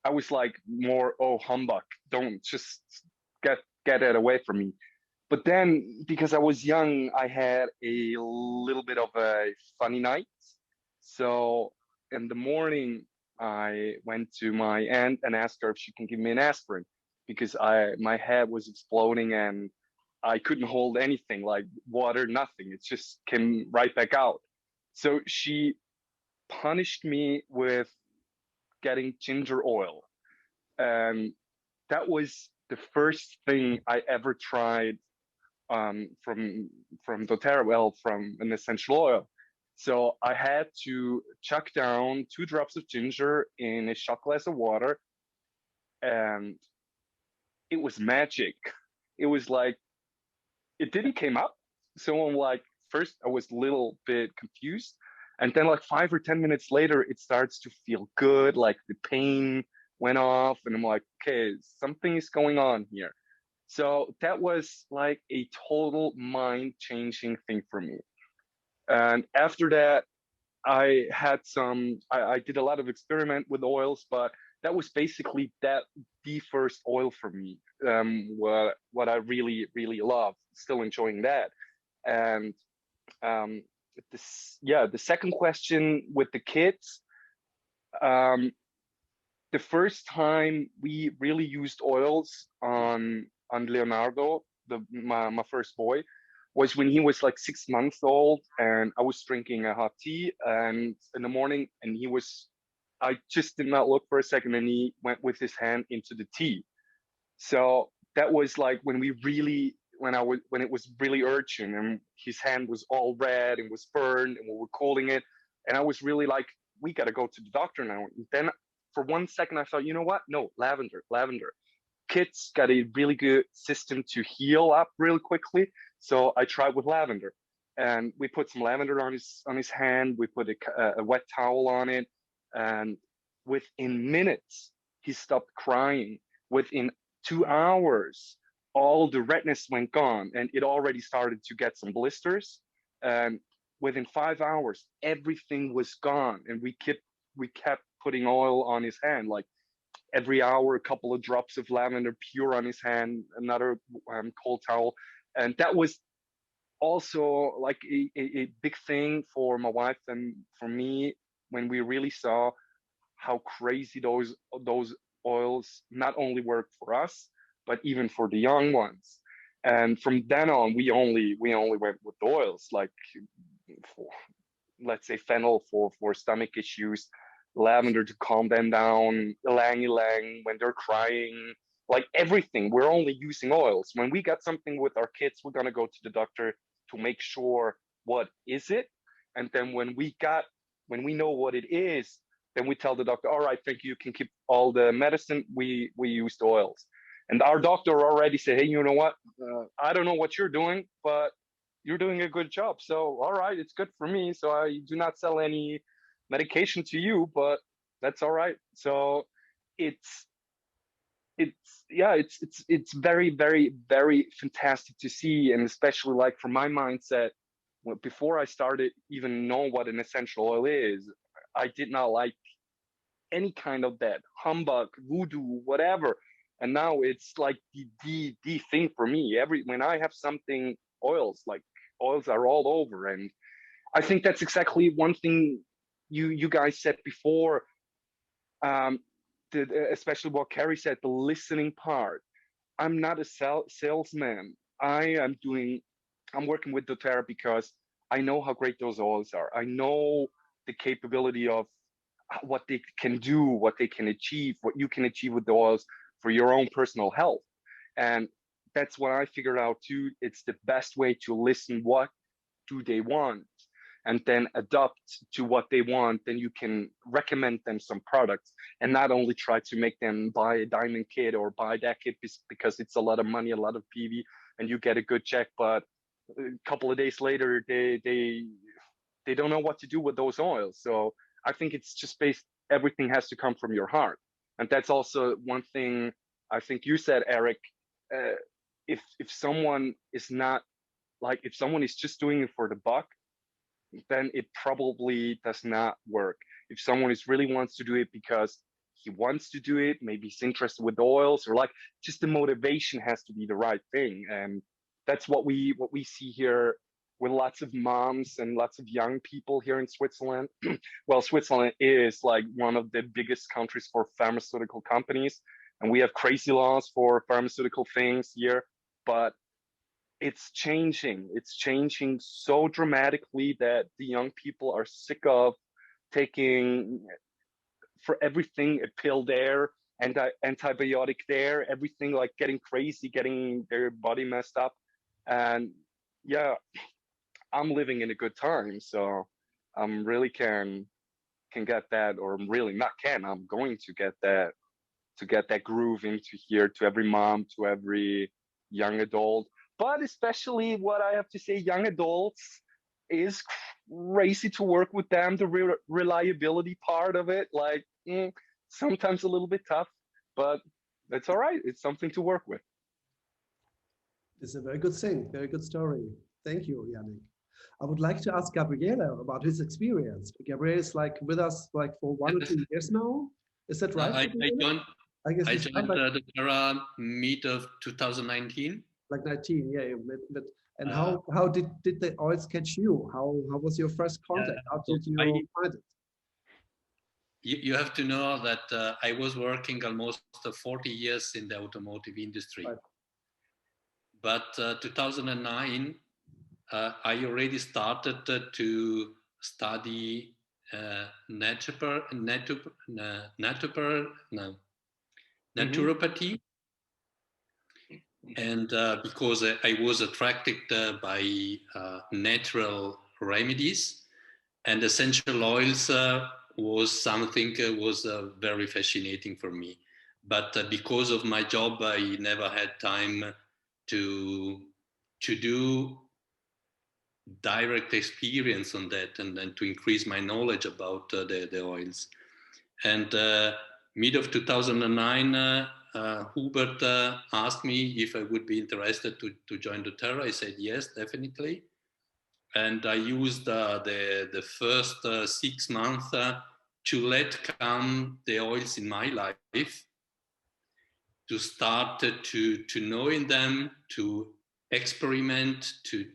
I was like more, oh, humbug, don't, just get it away from me. But then, because I was young, I had a little bit of a funny night. So in the morning, I went to my aunt and asked her if she can give me an aspirin, because my head was exploding and I couldn't hold anything, like water, nothing. It just came right back out. So she punished me with getting ginger oil. And that was the first thing I ever tried from dōTERRA, well, from an essential oil. So I had to chuck down 2 drops of ginger in a shot glass of water, and it was magic. It was like, it didn't came up. So I'm like, first I was a little bit confused, and then like 5 or 10 minutes later, it starts to feel good, like the pain went off, and I'm like, okay, something is going on here. So that was like a total mind-changing thing for me. And after that, I did a lot of experiment with oils, but that was basically the first oil for me. What I really, really love, still enjoying that. And the second question with the kids, the first time we really used oils on Leonardo, my first boy, was when he was like 6 months old, and I was drinking a hot tea and in the morning, and I just did not look for a second, and he went with his hand into the tea. So that was like when it was really urgent, and his hand was all red and was burned, and we were calling it. And I was really like, we got to go to the doctor now. And then for 1 second, I thought, you know what? No, lavender. Kids got a really good system to heal up really quickly. So I tried with lavender, and we put some lavender on his hand. We put a wet towel on it, and within minutes, he stopped crying. Within 2 hours, all the redness went gone, and it already started to get some blisters. And within 5 hours, everything was gone, and we kept putting oil on his hand, like every hour, a couple of drops of lavender pure on his hand, another cold towel. And that was also like a big thing for my wife and for me when we really saw how crazy those oils not only work for us, but even for the young ones. And from then on, we only went with oils, like for, let's say, fennel for stomach issues, lavender to calm them down, ylang ylang when they're crying, like everything. We're only using oils. When we got something with our kids, we're gonna go to the doctor to make sure what is it. And then when we know what it is, then we tell the doctor, all right, thank you, you can keep all the medicine, we use the oils. And our doctor already said, hey, you know what? I don't know what you're doing, but you're doing a good job. So, all right, it's good for me. So I do not sell any medication to you, but that's all right. So it's very, very, very fantastic to see. And especially like from my mindset, before I started even knowing what an essential oil is, I did not like any kind of that humbug, voodoo, whatever. And now it's like the thing for me. When I have something, oils are all over. And I think that's exactly one thing you guys said before, especially what Carrie said, the listening part. I'm not a salesman. I'm working with doTERRA because I know how great those oils are. I know the capability of what they can do, what they can achieve, what you can achieve with the oils for your own personal health. And that's what I figured out too. It's the best way to listen. What do they want? And then adopt to what they want. Then you can recommend them some products and not only try to make them buy a diamond kit or buy that kit because it's a lot of money, a lot of PV, and you get a good check. But a couple of days later, they don't know what to do with those oils. So I think it's just everything has to come from your heart. And that's also one thing I think you said, Eric. If someone is not if someone is just doing it for the buck, then it probably does not work. If someone really wants to do it because he wants to do it, maybe he's interested with oils, or just the motivation has to be the right thing. And that's what we see here with lots of moms and lots of young people here in Switzerland. Well, Switzerland is like one of the biggest countries for pharmaceutical companies, and we have crazy laws for pharmaceutical things here, but it's changing. It's changing so dramatically that the young people are sick of taking for everything a pill there, and antibiotic there, everything, like getting crazy, getting their body messed up. And yeah, I'm living in a good time, so I'm really can get that, or I'm really not can. I'm going to get that groove into here to every mom, to every young adult. But especially what I have to say, young adults is crazy to work with them. The reliability part of it, sometimes a little bit tough, but that's all right. It's something to work with.
It's a very good thing, very good story. Thank you, Yannick. I would like to ask Gabriele about his experience. Gabriele is with us for 1 or 2 years now. Is that right?
I joined doTERRA mid of 2019.
19, yeah. And how did the oils catch you? How was your first contact? How did you find it?
You have to know that I was working almost 40 years in the automotive industry. Right. But 2009, I already started to study naturopathy. And because I was attracted by natural remedies, and essential oils was something was very fascinating for me. But because of my job, I never had time to do direct experience on that, and to increase my knowledge about the oils. And mid of 2009, Hubert asked me if I would be interested to join doTERRA. I said yes, definitely. And I used the first 6 months
to let come the oils in my life, to start to knowing them, to experiment, to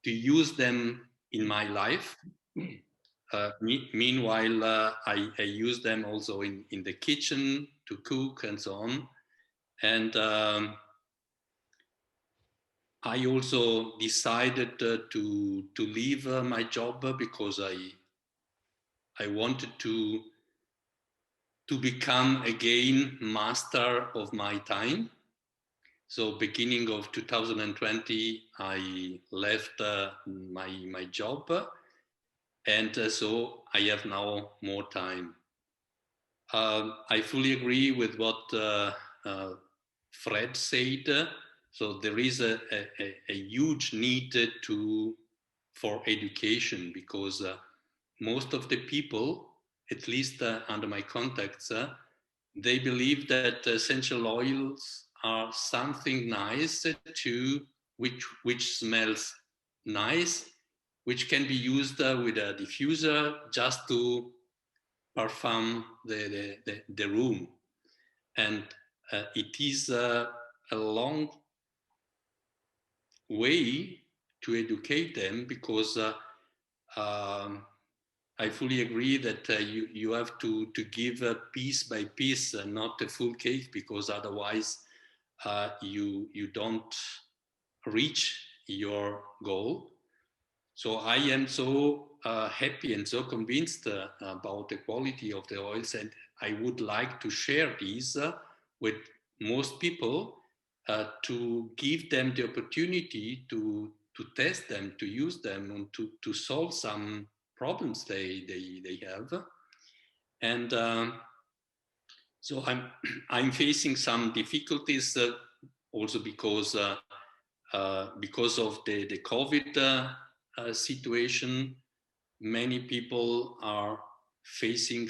use them in my life. Meanwhile, I use them also in the kitchen to cook and so on. And I also decided to leave my job because I wanted to become again master of my time. So beginning of 2020, I left my job, and so I have now more time. I fully agree with what Fred said. So there is a huge need for education, because most of the people, at least under my contacts, they believe that essential oils are something nice which smells nice, which can be used with a diffuser just to perfume the room. And it is a long way to educate them, because I fully agree that you have to give piece by piece, not a full cake, because otherwise you don't reach your goal. So I am so happy and so convinced about the quality of the oils, and I would like to share these with most people, to give them the opportunity to test them, to use them, and to solve some problems they have. And so I'm facing some difficulties also because of the COVID situation. Many people are facing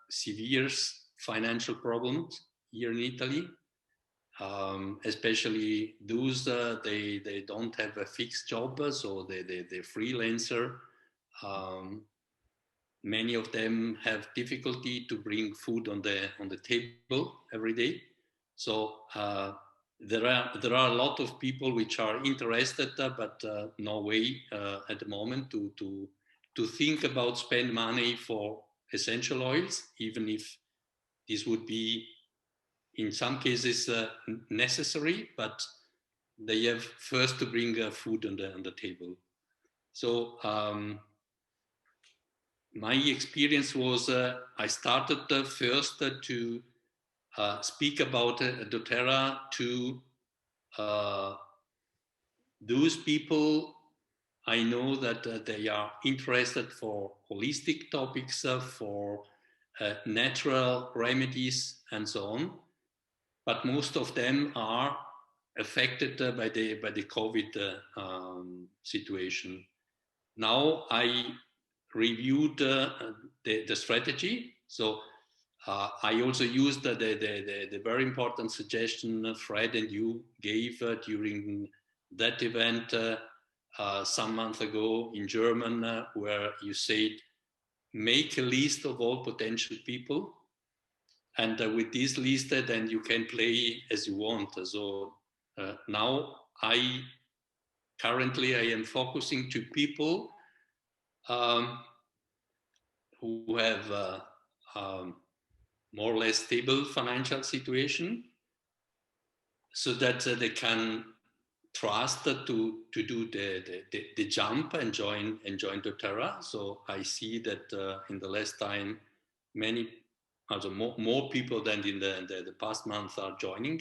severe financial problems here in Italy, especially those they don't have a fixed job, so they're freelancer. Many of them have difficulty to bring food on the table every day. So there are a lot of people which are interested, but no way at the moment to think about spend money for essential oils, even if this would be in some cases necessary, but they have first to bring food on the table. So my experience was I started first to speak about dōTERRA to those people I know that they are interested for holistic topics, for natural remedies and so on. But most of them are affected by the COVID situation. Now I reviewed the strategy. So I also used the very important suggestion Fred and you gave during that event some months ago in German, where you said, make a list of all potential people. And with this list, then you can play as you want. So now currently I am focusing to people who have more or less stable financial situation, so that they can trust to do the jump and join dōTERRA. So I see that in the last time, more people than in the past month are joining.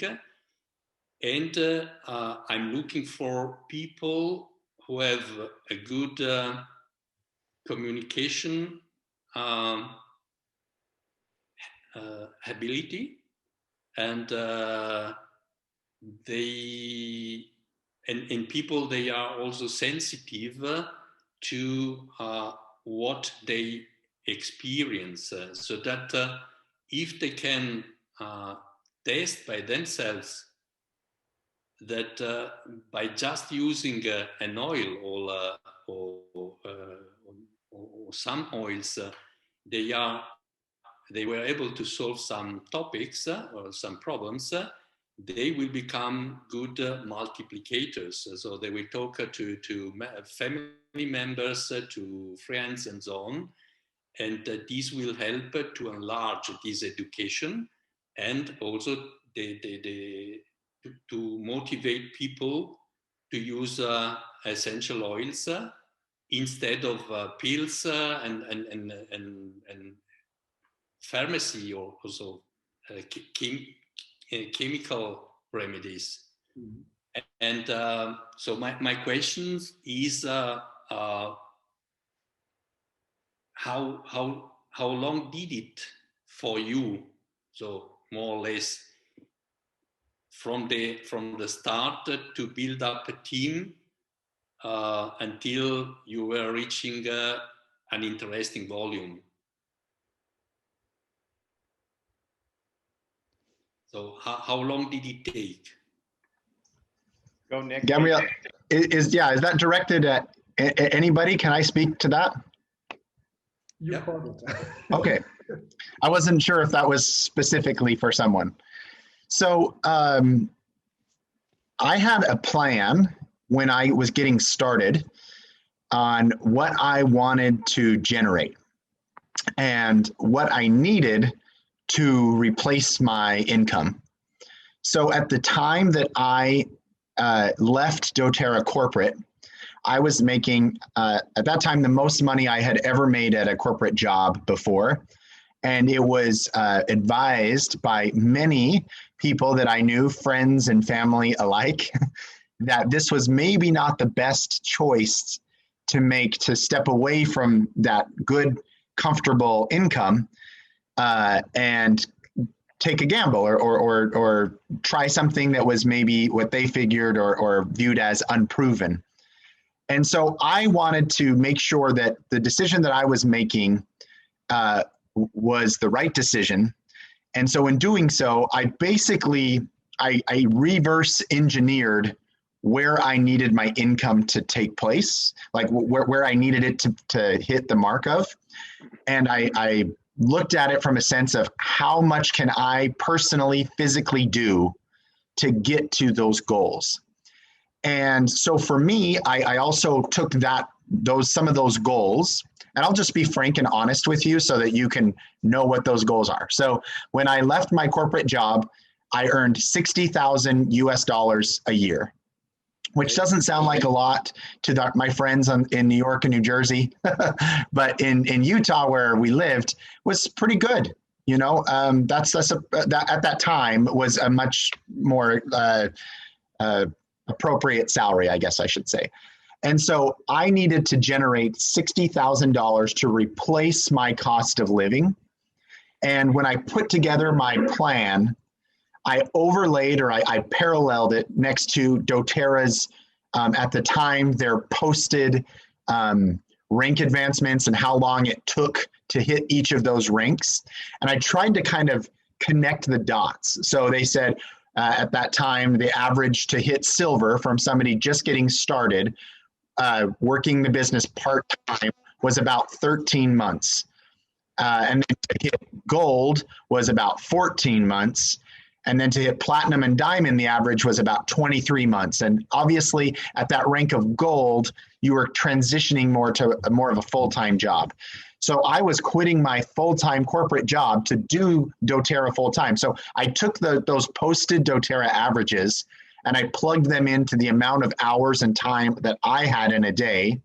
And I'm looking for people who have a good communication ability, and people, they are also sensitive to what they experience, so that if they can test by themselves that by just using an oil or some oils, they were able to solve some topics or some problems, they will become good multiplicators. So they will talk to family members, to friends, and so on. And this will help to enlarge this education, and also to motivate people to use essential oils instead of pills and pharmacy, or also chemical remedies. Mm-hmm. And so my question is, how long did it for you? So more or less from the start to build up a team until you were reaching an interesting volume. So how long did it take?
Go, Nick.
Gabriel, is that directed at anybody? Can I speak to that?
You called it.
Okay. I wasn't sure if that was specifically for someone. So I had a plan when I was getting started on what I wanted to generate and what I needed to replace my income. So at the time that I left doTERRA corporate, I was making, at that time, the most money I had ever made at a corporate job before. And it was advised by many people that I knew, friends and family alike, that this was maybe not the best choice to make, to step away from that good, comfortable income and take a gamble or try something that was maybe what they figured or viewed as unproven. And so I wanted to make sure that the decision that I was making was the right decision. And so in doing so, I basically, I reverse engineered where I needed my income to take place, like where I needed it to hit the mark of. And I looked at it from a sense of how much can I personally, physically do to get to those goals. And so for me, I also took some of those goals, and I'll just be frank and honest with you so that you can know what those goals are. So when I left my corporate job, I earned $60,000 US a year, which doesn't sound like a lot to my friends in New York and New Jersey, but in Utah where we lived was pretty good. You know, that at that time was a much more appropriate salary, I guess I should say. And so I needed to generate $60,000 to replace my cost of living. And when I put together my plan, I overlaid or I paralleled it next to doTERRA's, at the time, their posted rank advancements and how long it took to hit each of those ranks. And I tried to kind of connect the dots. So they said at that time, the average to hit silver from somebody just getting started, working the business part-time, was about 13 months. And then to hit gold was about 14 months. And then to hit platinum and diamond, the average was about 23 months. And obviously at that rank of gold, you were transitioning more to more of a full-time job. So I was quitting my full-time corporate job to do doTERRA full-time. So I took those posted doTERRA averages and I plugged them into the amount of hours and time that I had in a day.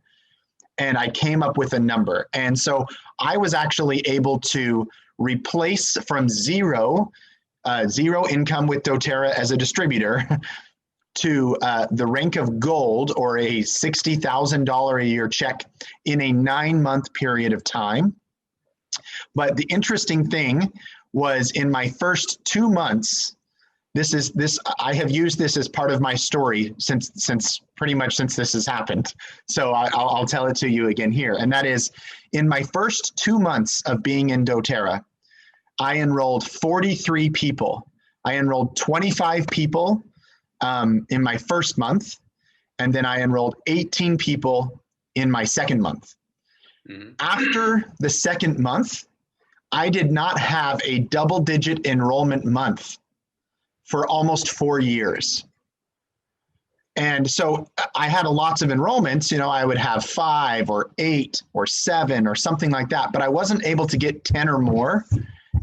And I came up with a number. And so I was actually able to replace from zero income with doTERRA as a distributor to the rank of gold, or a $60,000 a year check, in a 9-month period of time. But the interesting thing was, in my first 2 months, I have used this as part of my story since pretty much since this has happened. So I'll tell it to you again here. And that is, in my first 2 months of being in doTERRA, I enrolled 43 people. I enrolled 25 people in my first month, and then I enrolled 18 people in my second month. Mm-hmm. After the second month, I did not have a double-digit enrollment month for almost 4 years. And so I had lots of enrollments, you know, I would have 5 or 8 or 7 or something like that, but I wasn't able to get 10 or more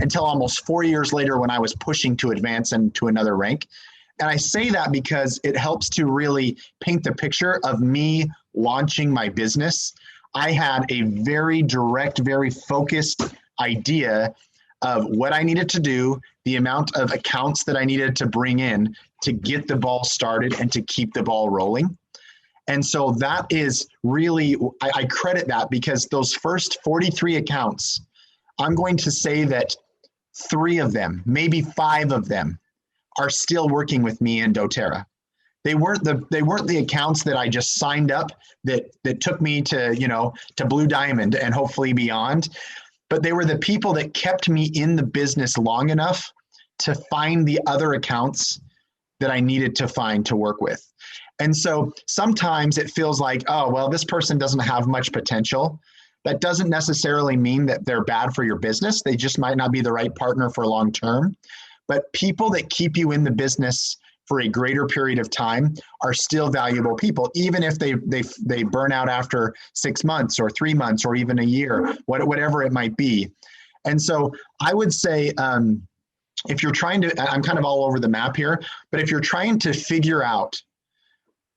until almost 4 years later when I was pushing to advance into another rank. And I say that because it helps to really paint the picture of me launching my business. I had a very direct, very focused idea of what I needed to do, the amount of accounts that I needed to bring in to get the ball started and to keep the ball rolling. And so that is really, I credit that because those first 43 accounts, I'm going to say that 3 of them, maybe 5 of them are still working with me in doTERRA. They weren't the accounts that I just signed up that took me to, you know, to Blue Diamond and hopefully beyond. But they were the people that kept me in the business long enough to find the other accounts that I needed to find to work with. And so sometimes it feels like, oh, well, this person doesn't have much potential. That doesn't necessarily mean that they're bad for your business. They just might not be the right partner for long term. But people that keep you in the business for a greater period of time are still valuable people, even if they burn out after 6 months or 3 months or even a year, whatever it might be. And so I would say, if you're trying to, I'm kind of all over the map here, but if you're trying to figure out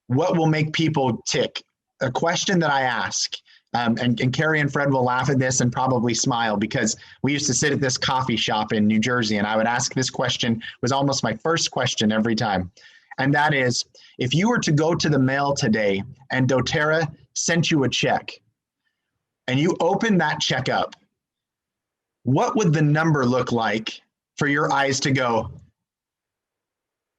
what will make people tick, a question that I ask, and Carrie and Fred will laugh at this and probably smile because we used to sit at this coffee shop in New Jersey and I would ask this question, was almost my first question every time. And that is, if you were to go to the mail today and doTERRA sent you a check and you opened that check up, what would the number look like for your eyes to go,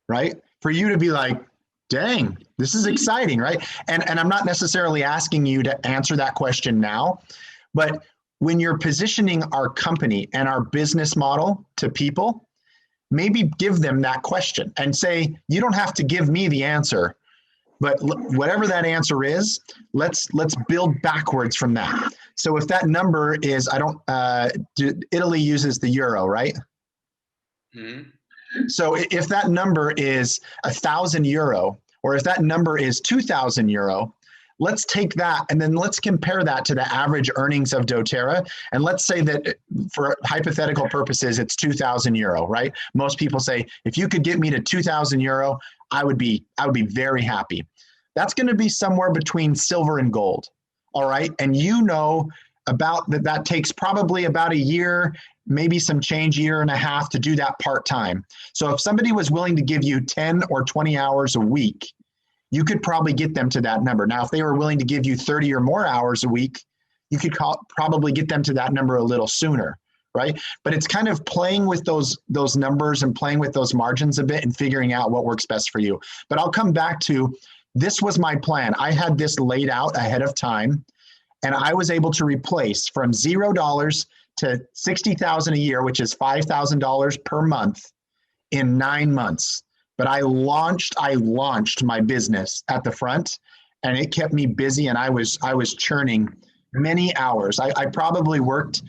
right? For you to be like, dang, this is exciting, right? And I'm not necessarily asking you to answer that question now, but when you're positioning our company and our business model to people, maybe give them that question and say, you don't have to give me the answer, but whatever that answer is, let's build backwards from that. So if that number is, Italy uses the euro, right? Mm-hmm. So if that number is 1,000 euro, or if that number is 2,000 euro, let's take that and then let's compare that to the average earnings of doTERRA. And let's say that for hypothetical purposes, it's 2,000 euro, right? Most people say, if you could get me to 2,000 euro, I would be very happy. That's going to be somewhere between silver and gold. All right. And you know about that takes probably about a year, maybe some change, year and a half to do that part-time. So if somebody was willing to give you 10 or 20 hours a week, you could probably get them to that number. Now, if they were willing to give you 30 or more hours a week, you could probably get them to that number a little sooner, right? But it's kind of playing with those numbers and playing with those margins a bit and figuring out what works best for you. But I'll come back to, this was my plan. I had this laid out ahead of time, and I was able to replace from $0 to $60,000 a year, which is $5,000 per month in 9 months. But I launched my business at the front, and it kept me busy, and I was churning many hours. I probably worked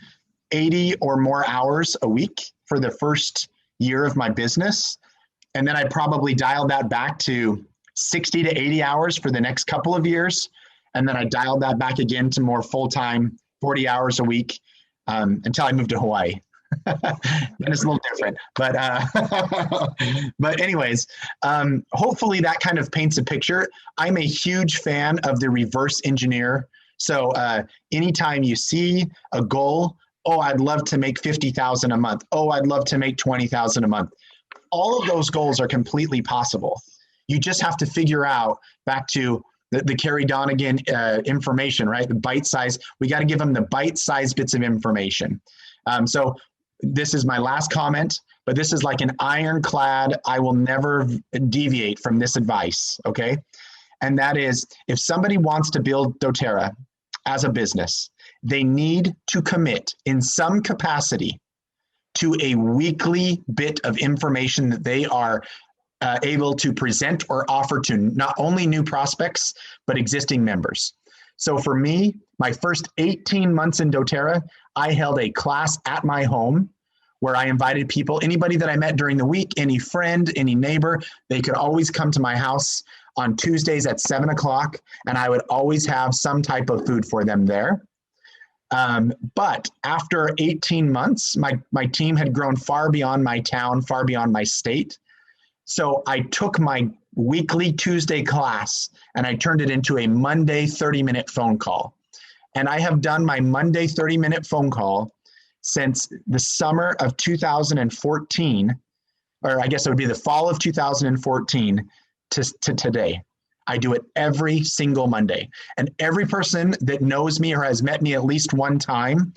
80 or more hours a week for the first year of my business. And then I probably dialed that back to 60 to 80 hours for the next couple of years. And then I dialed that back again to more full-time, 40 hours a week, until I moved to Hawaii. Then it's a little different, but anyways, hopefully that kind of paints a picture. I'm a huge fan of the reverse engineer. So anytime you see a goal, oh, I'd love to make 50,000 a month. Oh, I'd love to make 20,000 a month. All of those goals are completely possible. You just have to figure out, back to the Carrie Donegan information, right? The bite size. We got to give them the bite-sized bits of information. So this is my last comment, but this is like an ironclad, I will never deviate from this advice, okay? And that is, if somebody wants to build doTERRA as a business, they need to commit in some capacity to a weekly bit of information that they are able to present or offer to not only new prospects, but existing members. So for me, my first 18 months in doTERRA, I held a class at my home where I invited people, anybody that I met during the week, any friend, any neighbor, they could always come to my house on Tuesdays at 7 o'clock, and I would always have some type of food for them there. But after 18 months, my team had grown far beyond my town, far beyond my state. So I took my weekly Tuesday class and I turned it into a Monday 30-minute phone call. And I have done my Monday 30-minute phone call since the summer of 2014, or I guess it would be the fall of 2014 to today. I do it every single Monday. And every person that knows me or has met me at least one time,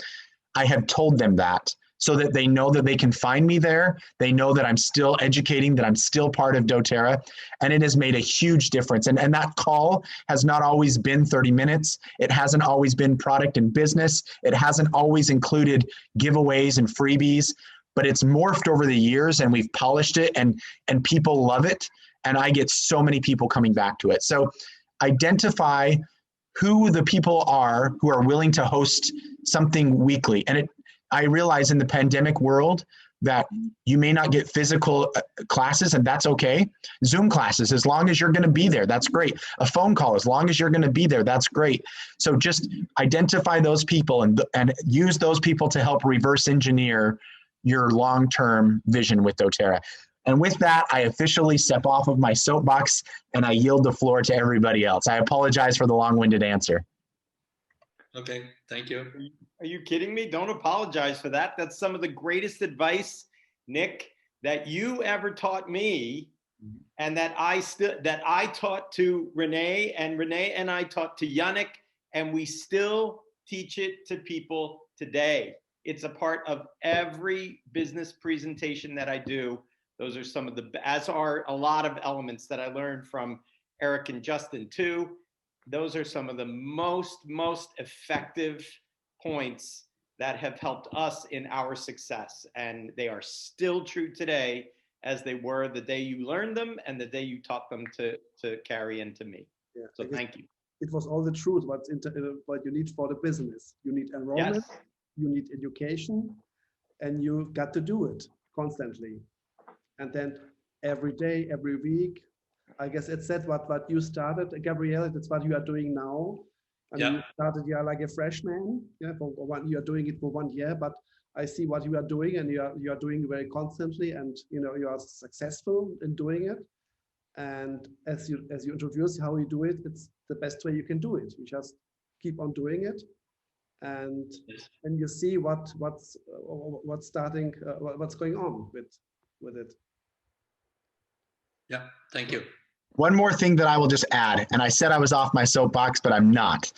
I have told them that so that they know that they can find me there. They know that I'm still educating, that I'm still part of doTERRA, and it has made a huge difference. And that call has not always been 30 minutes. It hasn't always been product and business. It hasn't always included giveaways and freebies, but it's morphed over the years and we've polished it and people love it. And I get so many people coming back to it. So identify who the people are who are willing to host something weekly. And I realize in the pandemic world that you may not get physical classes, and that's okay. Zoom classes, as long as you're going to be there, that's great. A phone call, as long as you're going to be there, that's great. So just identify those people and use those people to help reverse engineer your long-term vision with doTERRA. And with that, I officially step off of my soapbox and I yield the floor to everybody else. I apologize for the long-winded answer.
Okay, thank you.
Are you kidding me? Don't apologize for that. That's some of the greatest advice, Nick, that you ever taught me, and that I taught to Renee, and Renee and I taught to Yannick, and we still teach it to people today. It's a part of every business presentation that I do. Those are some of as are a lot of elements that I learned from Eric and Justin too. Those are some of the most effective points that have helped us in our success. And they are still true today as they were the day you learned them and the day you taught them to Carrie and to me. Yeah, so thank you.
It was all the truth what you need for the business. You need enrollment, yes. You need education, and you got to do it constantly. And then every day, every week, I guess it's that what you started, Gabrielle, that's what you are doing now. I mean, you started, you are like a freshman, for one, you are doing it for 1 year, but I see what you are doing, and you are doing very constantly, and you are successful in doing it. And as you introduce how you do it, it's the best way you can do it. You just keep on doing it, and you see what's going on with it.
Yeah, thank you.
One more thing that I will just add, and I said I was off my soapbox, but I'm not.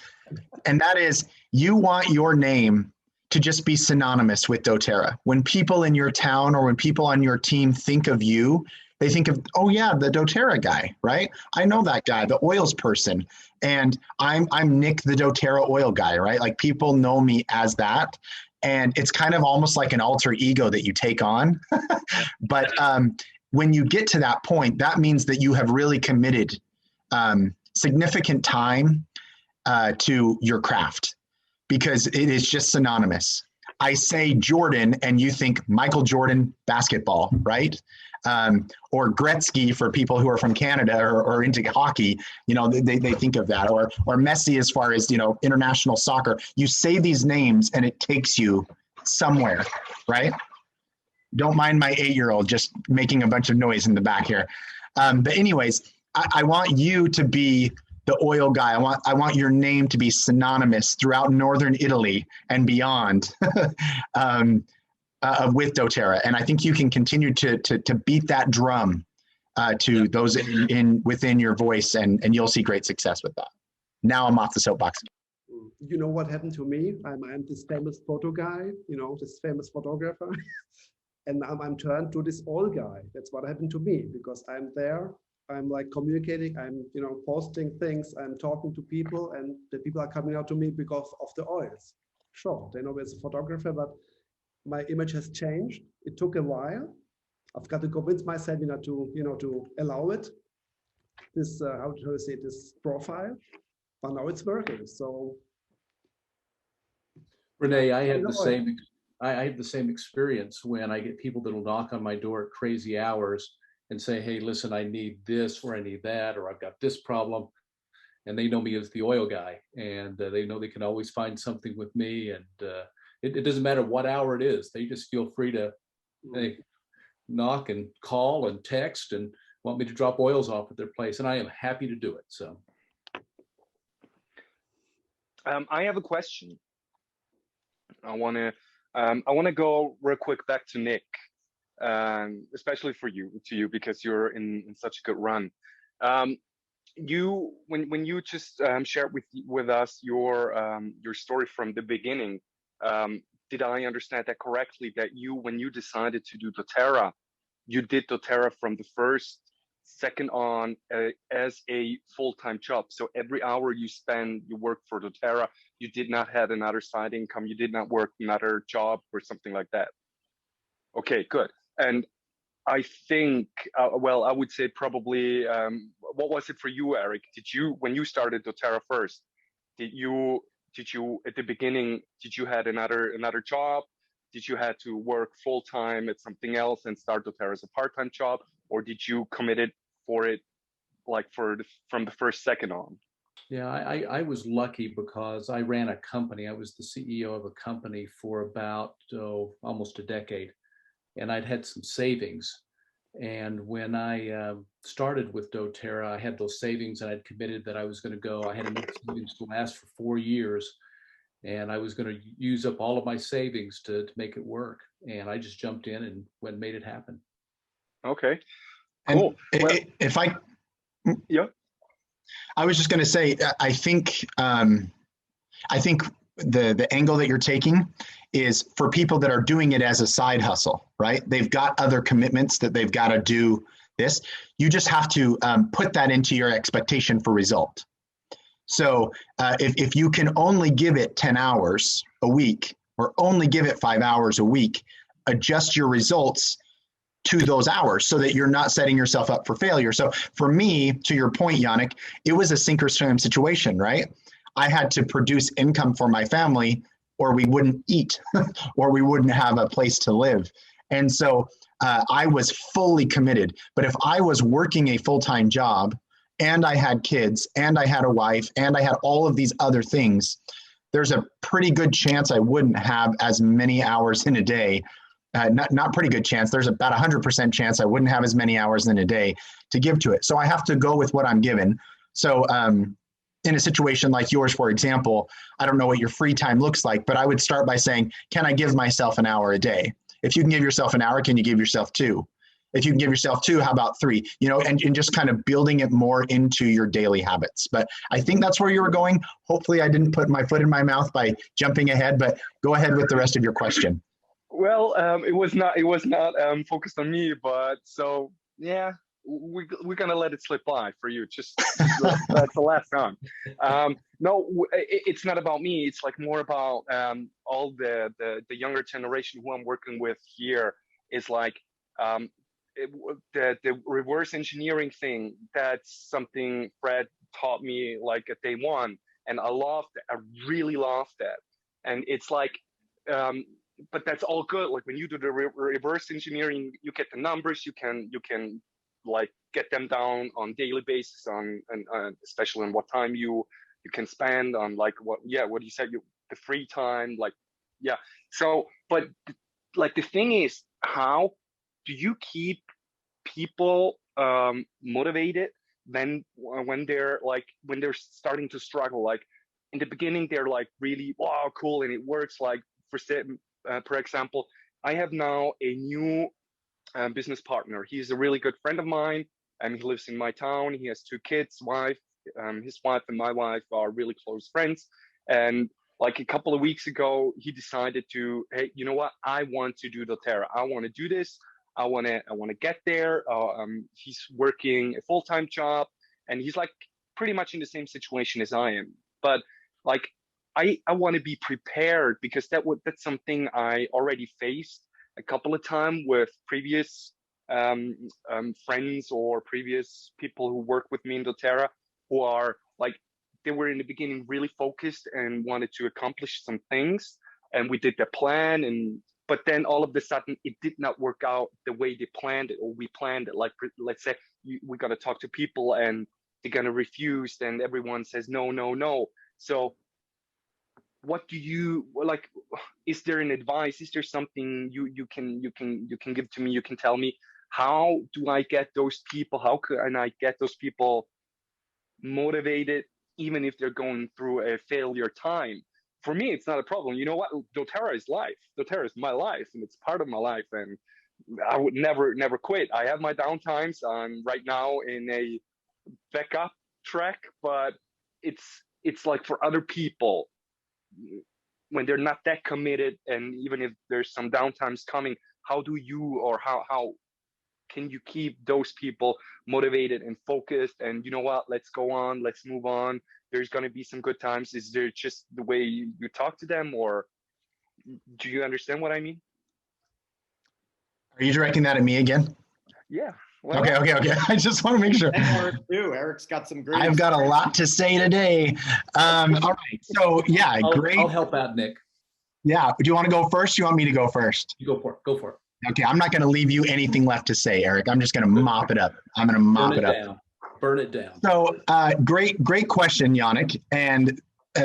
And that is, you want your name to just be synonymous with doTERRA. When people in your town or when people on your team think of you, they think of, oh yeah, the doTERRA guy, right? I know that guy, the oils person. And I'm Nick, the doTERRA oil guy, right? Like people know me as that. And it's kind of almost like an alter ego that you take on. But when you get to that point, that means that you have really committed significant time to your craft, because it is just synonymous. I say Jordan and you think Michael Jordan basketball, right? Or Gretzky for people who are from Canada or into hockey, they think of that, or Messi as far as, international soccer. You say these names and it takes you somewhere, right? Don't mind my 8-year-old just making a bunch of noise in the back here. But anyways, I want you to be the oil guy. I want your name to be synonymous throughout Northern Italy and beyond with doTERRA. And I think you can continue to beat that drum to those within your voice, and you'll see great success with that. Now I'm off the soapbox.
You know what happened to me? I'm this famous photo guy, this famous photographer. And now I'm turned to this oil guy. That's what happened to me, because I'm there. I'm like communicating. I'm, posting things. I'm talking to people, and the people are coming out to me because of the oils. Sure, they know me as a photographer, but my image has changed. It took a while. I've got to convince myself, to allow it. This, how to say, this profile. But now it's working. So.
Renee, I had the same. I had the same experience when I get people that'll knock on my door at crazy hours and say, "Hey, listen, I need this, or I need that, or I've got this problem," and they know me as the oil guy, and they know they can always find something with me, and it doesn't matter what hour it is. They just feel free to knock and call and text and want me to drop oils off at their place, and I am happy to do it. So,
I have a question. I want to go real quick back to Nick, especially for you, because you're in such a good run. When you just shared with us your story from the beginning, did I understand that correctly? That when you decided to do dōTERRA, you did dōTERRA from the first second on as a full-time job. So every hour you worked for dōTERRA. You did not have another side income. You did not work another job or something like that. Okay, good. And I think, well, I would say probably, what was it for you, Eric? When you started dōTERRA first, did you at the beginning, did you had another job? Did you had to work full time at something else and start dōTERRA as a part-time job, or did you committed for it like from the first second on?
Yeah, I was lucky because I ran a company. I was the CEO of a company for about almost a decade, and I'd had some savings. And when I started with dōTERRA, I had those savings, and I'd committed that I was going to go. I had enough savings to last for 4 years, and I was going to use up all of my savings to make it work. And I just jumped in and made it happen.
Okay,
cool.
Well,
if I,
yeah,
I was just going to say, I think the angle that you're taking is for people that are doing it as a side hustle, right? They've got other commitments that they've got to do this. You just have to put that into your expectation for result. So if you can only give it 10 hours a week or only give it 5 hours a week, adjust your results to those hours so that you're not setting yourself up for failure. So for me, to your point, Yannick, it was a sink or swim situation, right? I had to produce income for my family or we wouldn't eat or we wouldn't have a place to live. And so I was fully committed. But if I was working a full-time job and I had kids and I had a wife and I had all of these other things, there's a pretty good chance I wouldn't have as many hours in a day. Not pretty good chance. There's about 100% chance I wouldn't have as many hours in a day to give to it. So I have to go with what I'm given. So in a situation like yours, for example, I don't know what your free time looks like, but I would start by saying, can I give myself an hour a day? If you can give yourself an hour, can you give yourself 2? If you can give yourself 2, how about 3? You know, and just kind of building it more into your daily habits. But I think that's where you were going. Hopefully I didn't put my foot in my mouth by jumping ahead, but go ahead with the rest of your question.
Well, it was not focused on me, but so yeah, we're gonna let it slip by for you. Just that's the last time. No, it's not about me. It's like more about all the younger generation who I'm working with here. Is like the reverse engineering thing. That's something Fred taught me like at day one, and I really loved that. And it's like. But that's all good. Like when you do the reverse engineering, you get the numbers. You can like get them down on daily basis and especially on what time you can spend on like what you said, the free time, like yeah. So but like the thing is, how do you keep people motivated when they're starting to struggle? Like in the beginning they're like really wow cool and it works. Like for example, I have now a new business partner. He's a really good friend of mine, and he lives in my town. He has 2 kids, wife. His wife and my wife are really close friends. And like a couple of weeks ago, he decided to, hey, you know what? I want to do dōTERRA. I want to do this. I want to get there. He's working a full-time job, and he's like pretty much in the same situation as I am. But like, I want to be prepared because that's something I already faced a couple of times with previous friends or previous people who work with me in dōTERRA, who are like, they were in the beginning really focused and wanted to accomplish some things, and we did the plan, but then all of a sudden it did not work out the way they planned it, or we planned it. Like, let's say we got to talk to people and they're going to refuse, and everyone says no, no, no. So what do you like? Is there an advice? Is there something you can give to me? You can tell me, how do I get those people? How can I get those people motivated, even if they're going through a failure time? For me, it's not a problem. You know what? doTERRA is life. doTERRA is my life, and it's part of my life. And I would never quit. I have my downtimes. I'm right now in a backup track, but it's like for other people, when they're not that committed, and even if there's some downtimes coming, how do you, or how can you keep those people motivated and focused? And you know what, let's go on, let's move on. There's going to be some good times. Is there just the way you talk to them, or do you understand what I mean?
Are you directing that at me again?
Yeah.
Well, okay. I just want to make sure.
Eric too. Eric's got some great.
I've got a lot to say today. All right. So yeah, great.
I'll help out, Nick.
Yeah. Do you want to go first? Do you want me to go first?
You go for it. Go for it.
Okay. I'm not going to leave you anything left to say, Eric. I'm just going to mop it up. I'm going to mop it up.
Burn it down.
So great question, Yannick. And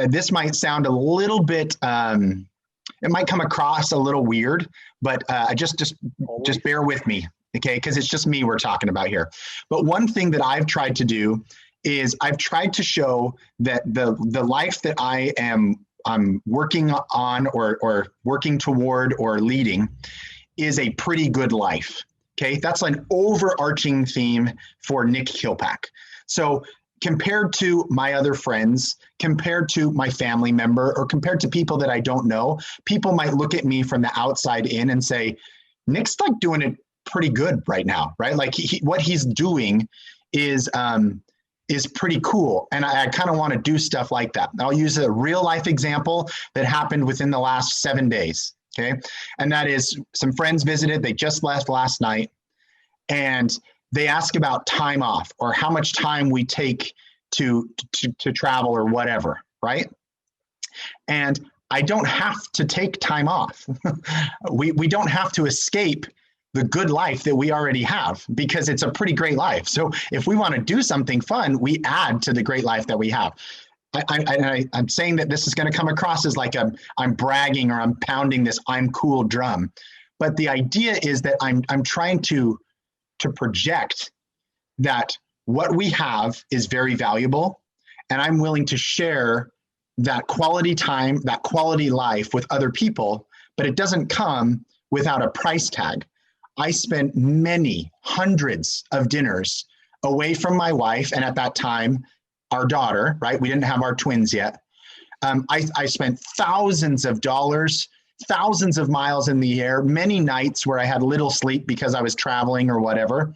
this might sound a little bit, it might come across a little weird, but just bear with me. Okay, because it's just me we're talking about here. But one thing that I've tried to do is I've tried to show that the life that I'm working on or working toward or leading is a pretty good life. Okay, that's an overarching theme for Nick Kilpack. So compared to my other friends, compared to my family member, or compared to people that I don't know, people might look at me from the outside in and say, Nick's like doing it pretty good right now, right? Like what he's doing is pretty cool. And I kind of want to do stuff like that. I'll use a real life example that happened within the last 7 days. Okay. And that is, some friends visited, they just left last night, and they ask about time off or how much time we take to travel or whatever. Right. And I don't have to take time off. we don't have to escape the good life that we already have, because it's a pretty great life. So if we want to do something fun, we add to the great life that we have. I'm saying that this is going to come across as like I'm bragging or I'm pounding this I'm cool drum. But the idea is that I'm trying to project that what we have is very valuable, and I'm willing to share that quality time, that quality life with other people, but it doesn't come without a price tag. I spent many hundreds of dinners away from my wife, and at that time, our daughter, right? We didn't have our twins yet. I spent thousands of dollars, thousands of miles in the air, many nights where I had little sleep because I was traveling or whatever,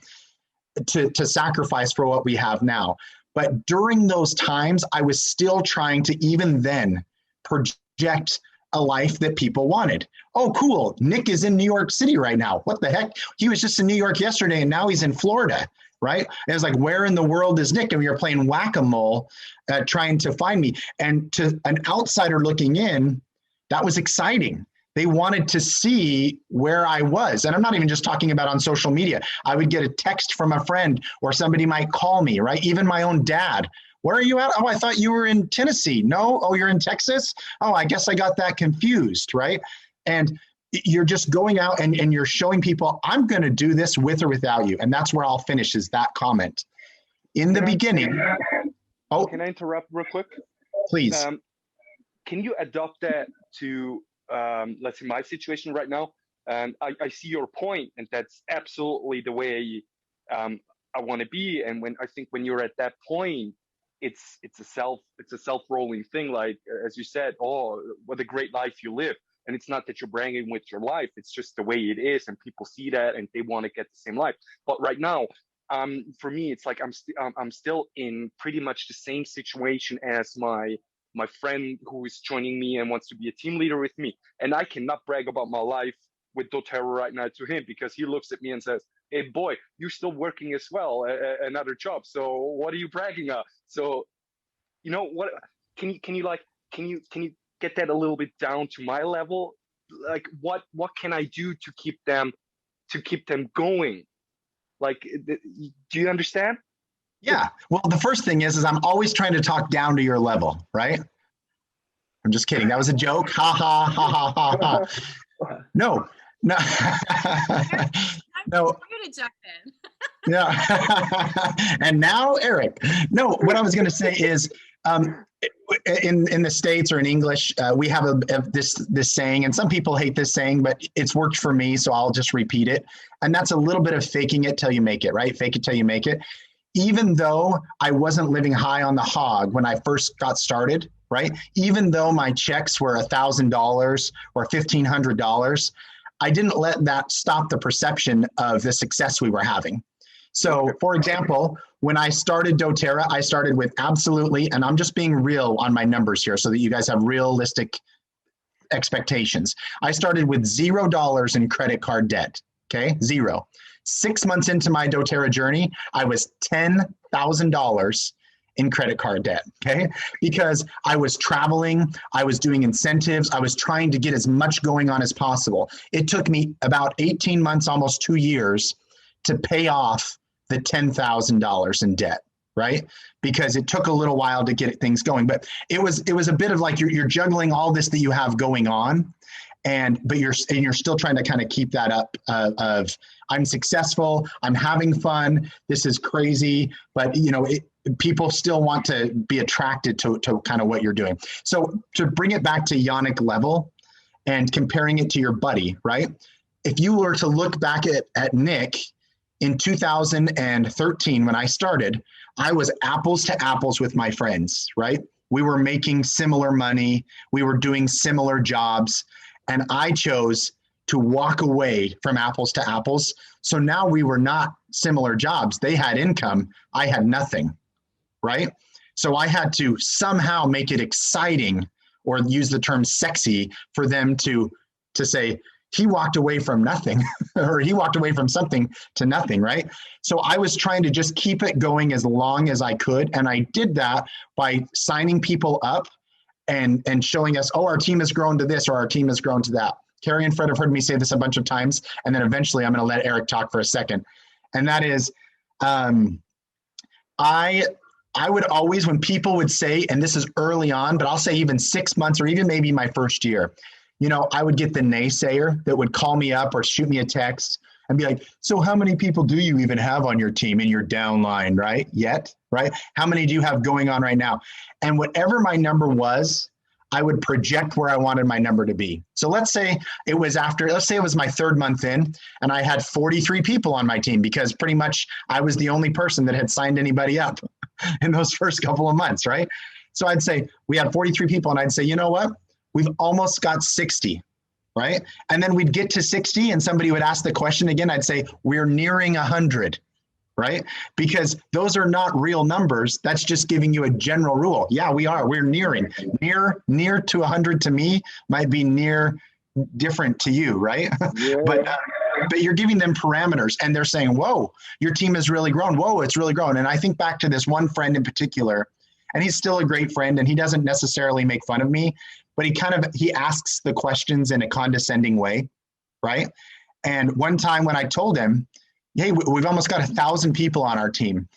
to sacrifice for what we have now. But during those times, I was still trying to even then project a life that people wanted. Oh, cool. Nick is in New York City right now. What the heck? He was just in New York yesterday and now he's in Florida, right? And it's like, where in the world is Nick? And we were playing whack-a-mole trying to find me. And to an outsider looking in, that was exciting. They wanted to see where I was. And I'm not even just talking about on social media. I would get a text from a friend, or somebody might call me, right? Even my own dad. Where are you at? Oh, I thought you were in Tennessee. No? Oh, you're in Texas? Oh, I guess I got that confused, right? And you're just going out and you're showing people, I'm going to do this with or without you. And that's where I'll finish, is that comment. In the beginning. Oh,
can I interrupt real quick?
Please.
Can you adopt that to, let's say, my situation right now? I see your point, and that's absolutely the way I want to be. And when you're at that point, it's a self-rolling thing. Like, as you said, oh, what a great life you live. And it's not that you're bragging with your life. It's just the way it is. And people see that and they want to get the same life. But right now, for me, it's like I'm still in pretty much the same situation as my friend who is joining me and wants to be a team leader with me. And I cannot brag about my life with doTERRA right now to him, because he looks at me and says, hey boy, you're still working as well, another job. So what are you bragging about? So, you know what, can you get that a little bit down to my level, like what can I do to keep them going? Like, do you understand?
Yeah. Well, the first thing is I'm always trying to talk down to your level, right? I'm just kidding. That was a joke. Ha ha ha ha ha ha. No. No. No.
You to jump in.
Yeah. And now Eric. No, what I was going to say is in the States or in English, we have this saying, and some people hate this saying, but it's worked for me, so I'll just repeat it. And that's a little bit of faking it till you make it, right? Fake it till you make it. Even though I wasn't living high on the hog when I first got started, right? Even though my checks were $1,000 or $1,500, I didn't let that stop the perception of the success we were having. So, for example, when I started doTERRA, I started with absolutely, and I'm just being real on my numbers here so that you guys have realistic expectations. I started with $0 in credit card debt, okay? 0. 6 months into my doTERRA journey, I was $10,000 in credit card debt, okay? Because I was traveling, I was doing incentives, I was trying to get as much going on as possible. It took me about 18 months, almost 2 years to pay off the $10,000 in debt, right? Because it took a little while to get things going. But it was a bit of like you're juggling all this that you have going on, but you're still trying to kind of keep that up of I'm successful, I'm having fun, this is crazy, but people still want to be attracted to kind of what you're doing. So to bring it back to Yannick level and comparing it to your buddy, right? If you were to look back at Nick in 2013, when I started, I was apples to apples with my friends, right? We were making similar money, we were doing similar jobs, and I chose to walk away from apples to apples. So now we were not similar jobs. They had income, I had nothing, right? So I had to somehow make it exciting or use the term sexy for them to say, he walked away from nothing or he walked away from something to nothing, right? So I was trying to just keep it going as long as I could. And I did that by signing people up and showing us, oh, our team has grown to this or our team has grown to that. Carrie and Fred have heard me say this a bunch of times. And then eventually I'm going to let Eric talk for a second. And that is, I would always, when people would say, and this is early on, but I'll say even 6 months or even maybe my first year, I would get the naysayer that would call me up or shoot me a text and be like, so how many people do you even have on your team in your downline, right? Yet, right? How many do you have going on right now? And whatever my number was, I would project where I wanted my number to be. So let's say it was my 3rd month in and I had 43 people on my team because pretty much I was the only person that had signed anybody up in those first couple of months, right? So I'd say we had 43 people and I'd say, you know what? We've almost got 60, right? And then we'd get to 60 and somebody would ask the question again. I'd say, we're nearing 100, right? Because those are not real numbers. That's just giving you a general rule. Yeah, we are. We're nearing. Near to 100 to me might be near different to you, right? Yeah. But you're giving them parameters and they're saying, whoa, your team has really grown. Whoa, it's really grown. And I think back to this one friend in particular, and he's still a great friend and he doesn't necessarily make fun of me, but he asks the questions in a condescending way, right? And one time when I told him, hey, we've almost got 1,000 people on our team,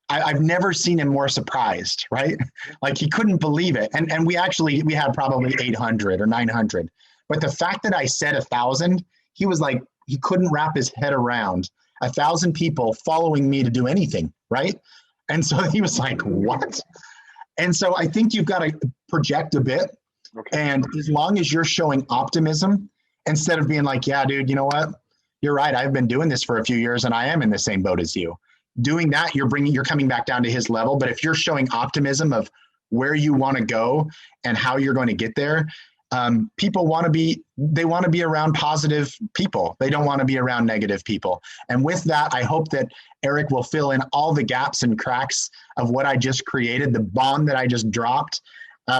I've never seen him more surprised, right? Like he couldn't believe it. And we had probably 800 or 900. But the fact that I said 1,000, he was like, he couldn't wrap his head around 1,000 people following me to do anything, right? And so he was like, what? And so I think you've got to project a bit. Okay. And as long as you're showing optimism, instead of being like, yeah, dude, you know what? You're right. I've been doing this for a few years and I am in the same boat as you. Doing that, you're coming back down to his level. But if you're showing optimism of where you want to go and how you're going to get there, people want to be around positive people. They don't want to be around negative people. And with that, I hope that Eric will fill in all the gaps and cracks of what I just created, the bomb that I just dropped.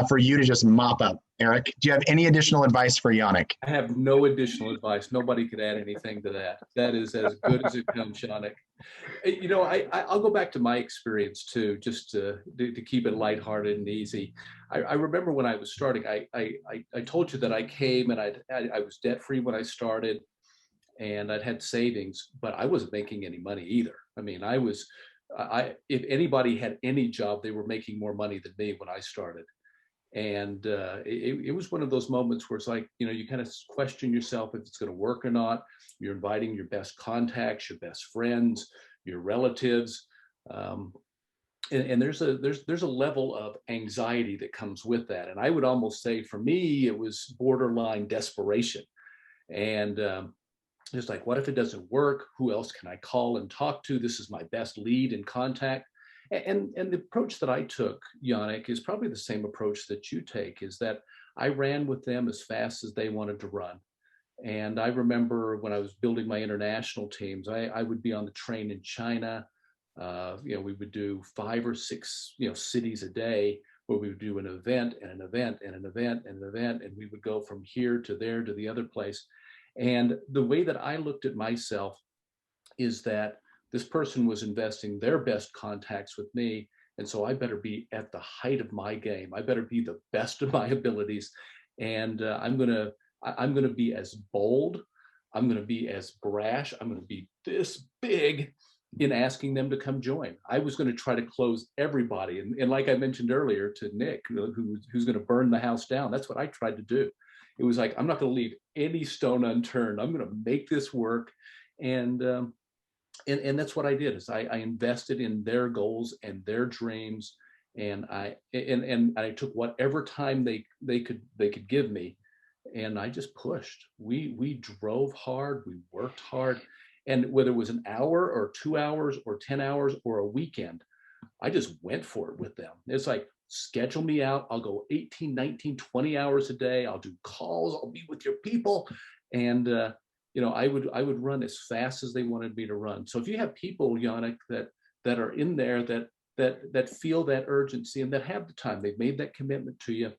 for you to just mop up. Eric, do you have any additional advice for Yannick?
I have no additional advice. Nobody could add anything to that. That is as good as it comes, Yannick. You know, I'll go back to my experience too, just to keep it lighthearted and easy. I remember when I was starting, I told you that I came and I was debt free when I started, and I'd had savings, but I wasn't making any money either. I mean, if anybody had any job, they were making more money than me when I started. And it was one of those moments where it's like, you know, you kind of question yourself if it's going to work or not. You're inviting your best contacts, your best friends, your relatives. And there's a level of anxiety that comes with that. And I would almost say for me, it was borderline desperation. And it's like, what if it doesn't work? Who else can I call and talk to? This is my best lead and contact. And the approach that I took, Yannick, is probably the same approach that you take, is that I ran with them as fast as they wanted to run. And I remember when I was building my international teams, I would be on the train in China. You know, we would do 5 or 6, you know, cities a day, where we would do an event and an event and an event and an event. And we would go from here to there to the other place. And the way that I looked at myself is that this person was investing their best contacts with me. And so I better be at the height of my game. I better be the best of my abilities. And I'm gonna be as bold. I'm gonna be as brash. I'm gonna be this big in asking them to come join. I was gonna try to close everybody. And like I mentioned earlier to Nick, who's gonna burn the house down. That's what I tried to do. It was like, I'm not gonna leave any stone unturned. I'm gonna make this work. And that's what I did, is I invested in their goals and their dreams, and I took whatever time they could give me, and I just pushed. We drove hard, we worked hard, and whether it was an hour or 2 hours or 10 hours or a weekend, I just went for it with them. It's like, schedule me out. I'll go 18, 19, 20 hours a day. I'll do calls. I'll be with your people, and you know, I would run as fast as they wanted me to run. So if you have people, Yannick, that are in there that feel that urgency and that have the time, they've made that commitment to you,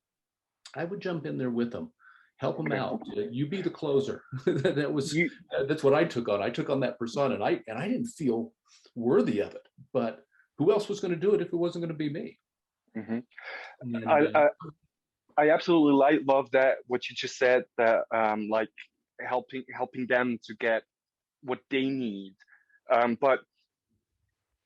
I would jump in there with them, help them out. You be the closer. That's what I took on. I took on that persona, and I didn't feel worthy of it. But who else was going to do it if it wasn't going to be me?
Mm-hmm.
And,
I absolutely love that, what you just said, that like helping them to get what they need. But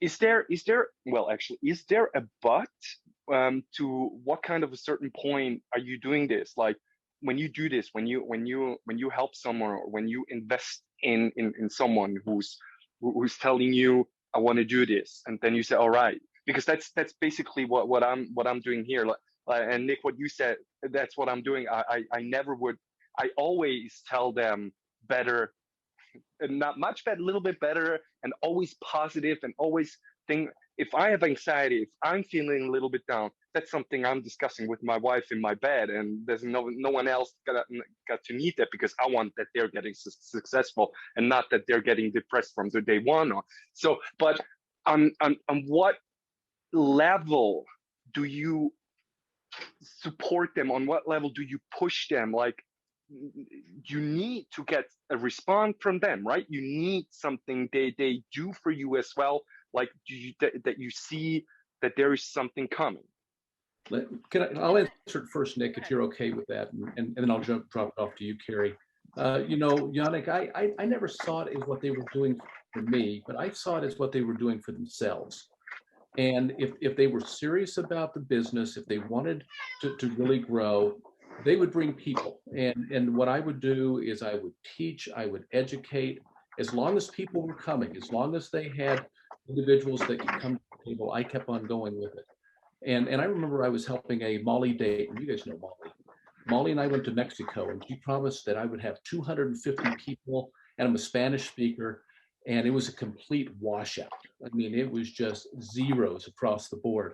is there a but to what kind of a certain point are you doing this? Like, when you do this, when you help someone, or when you invest in someone who's telling you, I want to do this, and then you say, all right, because that's basically what I'm doing here. And Nick, what you said, that's what I'm doing. I always tell them better, not much better, a little bit better, and always positive, and always think, if I have anxiety, if I'm feeling a little bit down, that's something I'm discussing with my wife in my bed, and there's no one else got to need that, because I want that they're getting successful, and not that they're getting depressed from the day one. So, but on what level do you support them? On what level do you push them? Like, you need to get a response from them, right? You need something they do for you as well. Like, that you see that there is something coming.
I'll answer it first, Nick, if you're okay with that, and then I'll drop it off to you, Carrie. You know, Yannick, I never saw it as what they were doing for me, but I saw it as what they were doing for themselves. And if they were serious about the business, if they wanted to really grow, they would bring people. And what I would do is I would teach, I would educate. As long as people were coming, as long as they had individuals that could come to the table, I kept on going with it. And I remember I was helping a Molly date, and you guys know Molly. Molly and I went to Mexico, and she promised that I would have 250 people, and I'm a Spanish speaker, and it was a complete washout. I mean, it was just zeros across the board.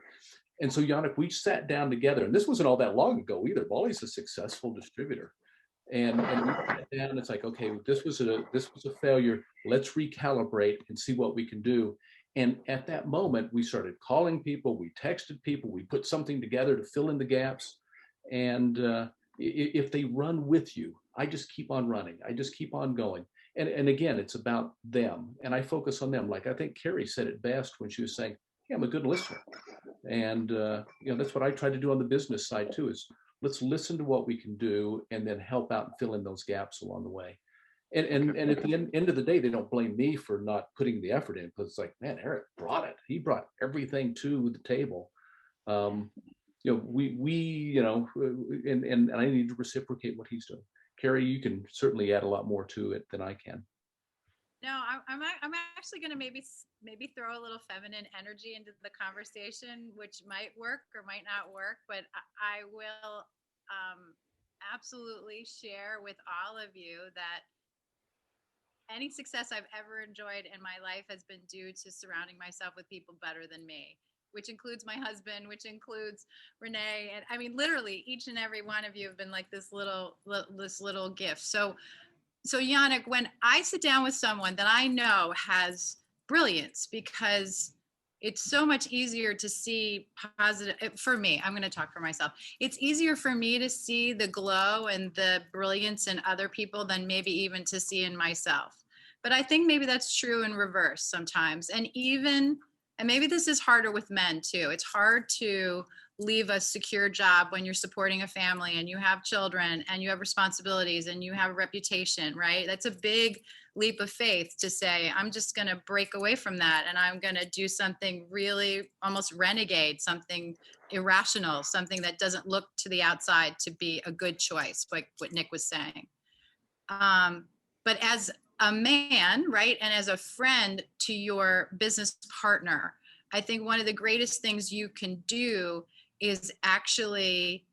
And so, Yannick, we sat down together, and this wasn't all that long ago either. Molly's a successful distributor. And we sat down, it's like, okay, this was a failure. Let's recalibrate and see what we can do. And at that moment, we started calling people, we texted people, we put something together to fill in the gaps. And if they run with you, I just keep on running. I just keep on going. And again, it's about them. And I focus on them. Like I think Carrie said it best when she was saying, hey, I'm a good listener. And that's what I try to do on the business side too, is let's listen to what we can do and then help out and fill in those gaps along the way. And at the end of the day, they don't blame me for not putting the effort in, because it's like, man, Eric brought it. He brought everything to the table. And I need to reciprocate what he's doing. Carrie, you can certainly add a lot more to it than I can.
No, I'm actually going to maybe throw a little feminine energy into the conversation, which might work or might not work, but I will absolutely share with all of you that any success I've ever enjoyed in my life has been due to surrounding myself with people better than me, which includes my husband, which includes Renee. And I mean, literally each and every one of you have been like this little gift. So Yannick, when I sit down with someone that I know has brilliance, because it's so much easier to see positive, for me, I'm going to talk for myself. It's easier for me to see the glow and the brilliance in other people than maybe even to see in myself. But I think maybe that's true in reverse sometimes. And maybe this is harder with men too. It's hard to leave a secure job when you're supporting a family and you have children and you have responsibilities and you have a reputation, right? That's a big leap of faith to say, I'm just going to break away from that and I'm going to do something really almost renegade, something irrational, something that doesn't look to the outside to be a good choice, like what Nick was saying. But as a man, right, and as a friend to your business partner, I think one of the greatest things you can do is actually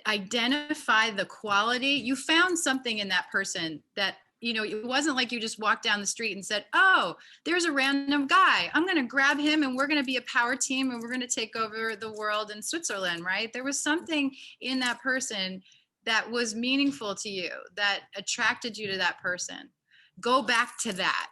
identify the quality. You found something in that person that, it wasn't like you just walked down the street and said, oh, there's a random guy. I'm going to grab him and we're going to be a power team and we're going to take over the world in Switzerland, right? There was something in that person that was meaningful to you, that attracted you to that person. Go back to that.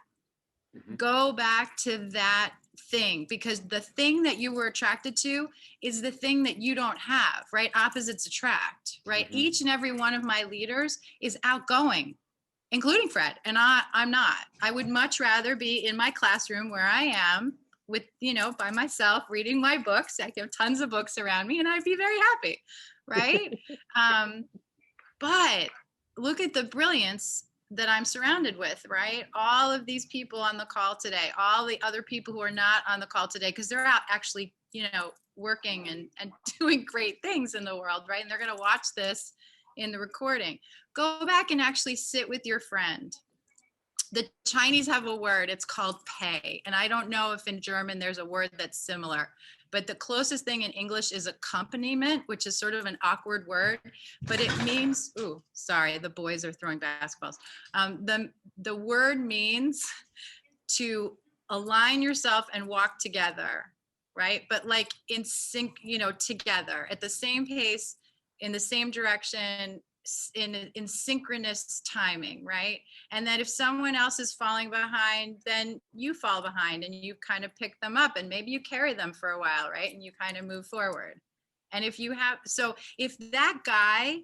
Mm-hmm. Go back to that thing, because the thing that you were attracted to is the thing that you don't have, right? Opposites attract, right? Mm-hmm. Each and every one of my leaders is outgoing, including Fred, and I'm not. I would much rather be in my classroom where I am with, by myself, reading my books. I have tons of books around me and I'd be very happy, right? But look at the brilliance that I'm surrounded with, right? All of these people on the call today, all the other people who are not on the call today, because they're out actually, working and doing great things in the world, right? And they're going to watch this in the recording. Go back and actually sit with your friend. The Chinese have a word, it's called pay. And I don't know if in German there's a word that's similar, but the closest thing in English is accompaniment, which is sort of an awkward word, but it means, ooh, sorry, the boys are throwing basketballs. The word means to align yourself and walk together, right? But like in sync, together at the same pace, in the same direction, in synchronous timing, right? And that if someone else is falling behind, then you fall behind and you kind of pick them up and maybe you carry them for a while, right? And you kind of move forward. And if that guy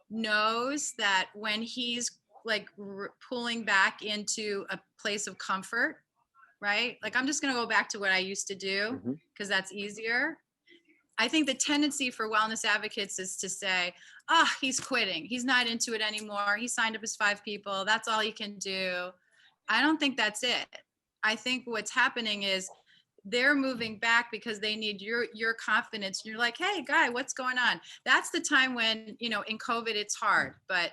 knows that when he's like pulling back into a place of comfort, right? Like, I'm just going to go back to what I used to do because that's easier. I think the tendency for wellness advocates is to say, he's quitting. He's not into it anymore. He signed up his 5 people. That's all he can do. I don't think that's it. I think what's happening is they're moving back because they need your confidence. You're like, hey, guy, what's going on? That's the time when, in COVID, it's hard. But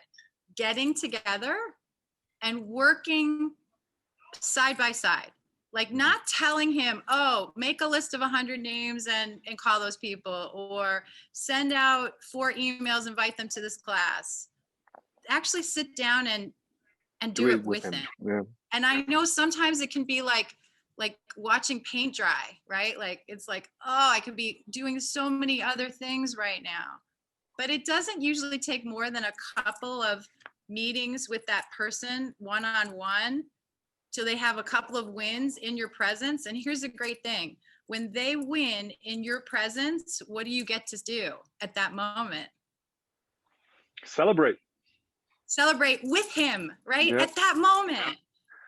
getting together and working side by side. Like not telling him, make a list of 100 names and call those people, or send out 4 emails, invite them to this class. Actually sit down and do it with him. Yeah. And I know sometimes it can be like watching paint dry, right? Like, it's like, I could be doing so many other things right now. But it doesn't usually take more than a couple of meetings with that person one-on-one till they have a couple of wins in your presence. And here's a great thing. When they win in your presence, what do you get to do at that moment?
Celebrate.
Celebrate with him, right?
Yeah.
At that moment,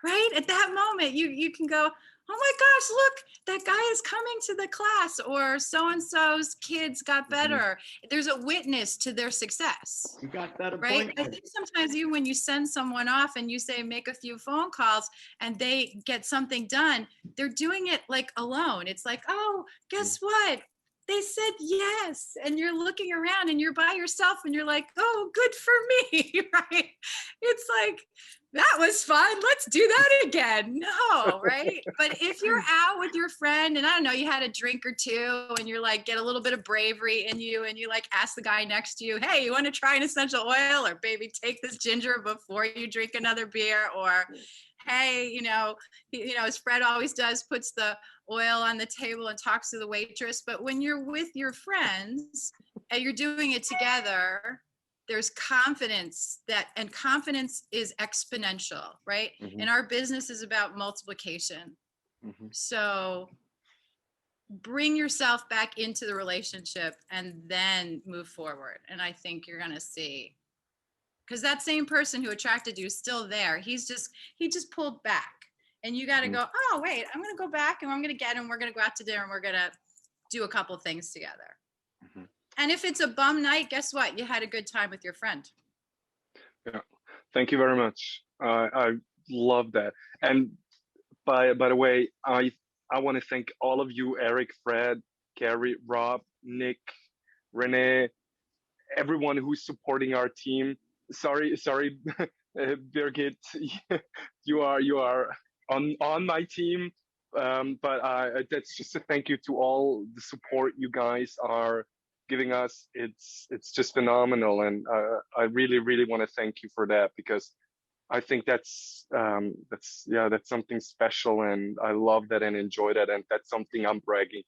right? At that moment, you can go, oh my gosh, look, that guy is coming to the class, or so-and-so's kids got better. There's a witness to their success.
You got that
Right?
appointment.
I think sometimes even when you send someone off and you say, make a few phone calls and they get something done, they're doing it like alone. It's like, oh, guess what? They said yes. And you're looking around and you're by yourself and you're like, oh, good for me, right? It's like, that was fun. Let's do that again. No, right? But if you're out with your friend and I don't know, you had a drink or two and you're like, get a little bit of bravery in you and you like ask the guy next to you, hey, you want to try an essential oil? Or baby, take this ginger before you drink another beer. Or hey, as Fred always does, puts the oil on the table and talks to the waitress. But when you're with your friends and you're doing it together, there's confidence and confidence is exponential, right?
Mm-hmm.
And our business is about multiplication.
Mm-hmm.
So bring yourself back into the relationship and then move forward. And I think you're going to see, because that same person who attracted you is still there. He just pulled back, and you got to go, oh, wait, I'm going to go back and I'm going to get him. We're going to go out to dinner and we're going to do a couple things together. Mm-hmm. And if it's a bum night, guess what? You had a good time with your friend.
Yeah, thank you very much. I love that. And by the way, I want to thank all of you, Eric, Fred, Carrie, Rob, Nick, Renee, everyone who's supporting our team. Sorry, Birgit, you are on my team. But that's just a thank you to all the support you guys are giving us. It's just phenomenal, and I really want to thank you for that, because I think that's something special, and I love that and enjoy that, and that's something I'm bragging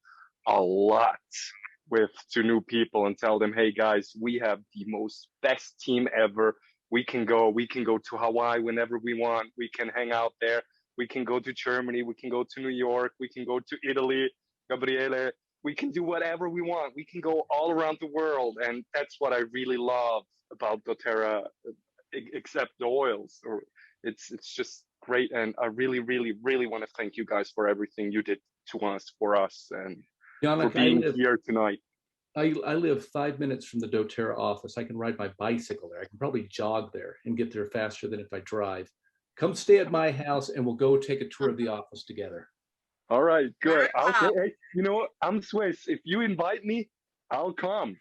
a lot with to new people and tell them, hey guys, we have the best team ever. We can go to Hawaii whenever we want. We can hang out there. We can go to Germany. We can go to New York. We can go to Italy. Gabriele. We can do whatever we want. We can go all around the world. And that's what I really love about doTERRA, except the oils. Or it's just great. And I really want to thank you guys for everything you did to us, for us, and
Yannick,
for being here tonight.
I live 5 minutes from the doTERRA office. I can ride my bicycle there. I can probably jog there and get there faster than if I drive. Come stay at my house and we'll go take a tour of the office together. All right, good. Okay, hey, you know what? I'm Swiss. If you invite me, I'll come.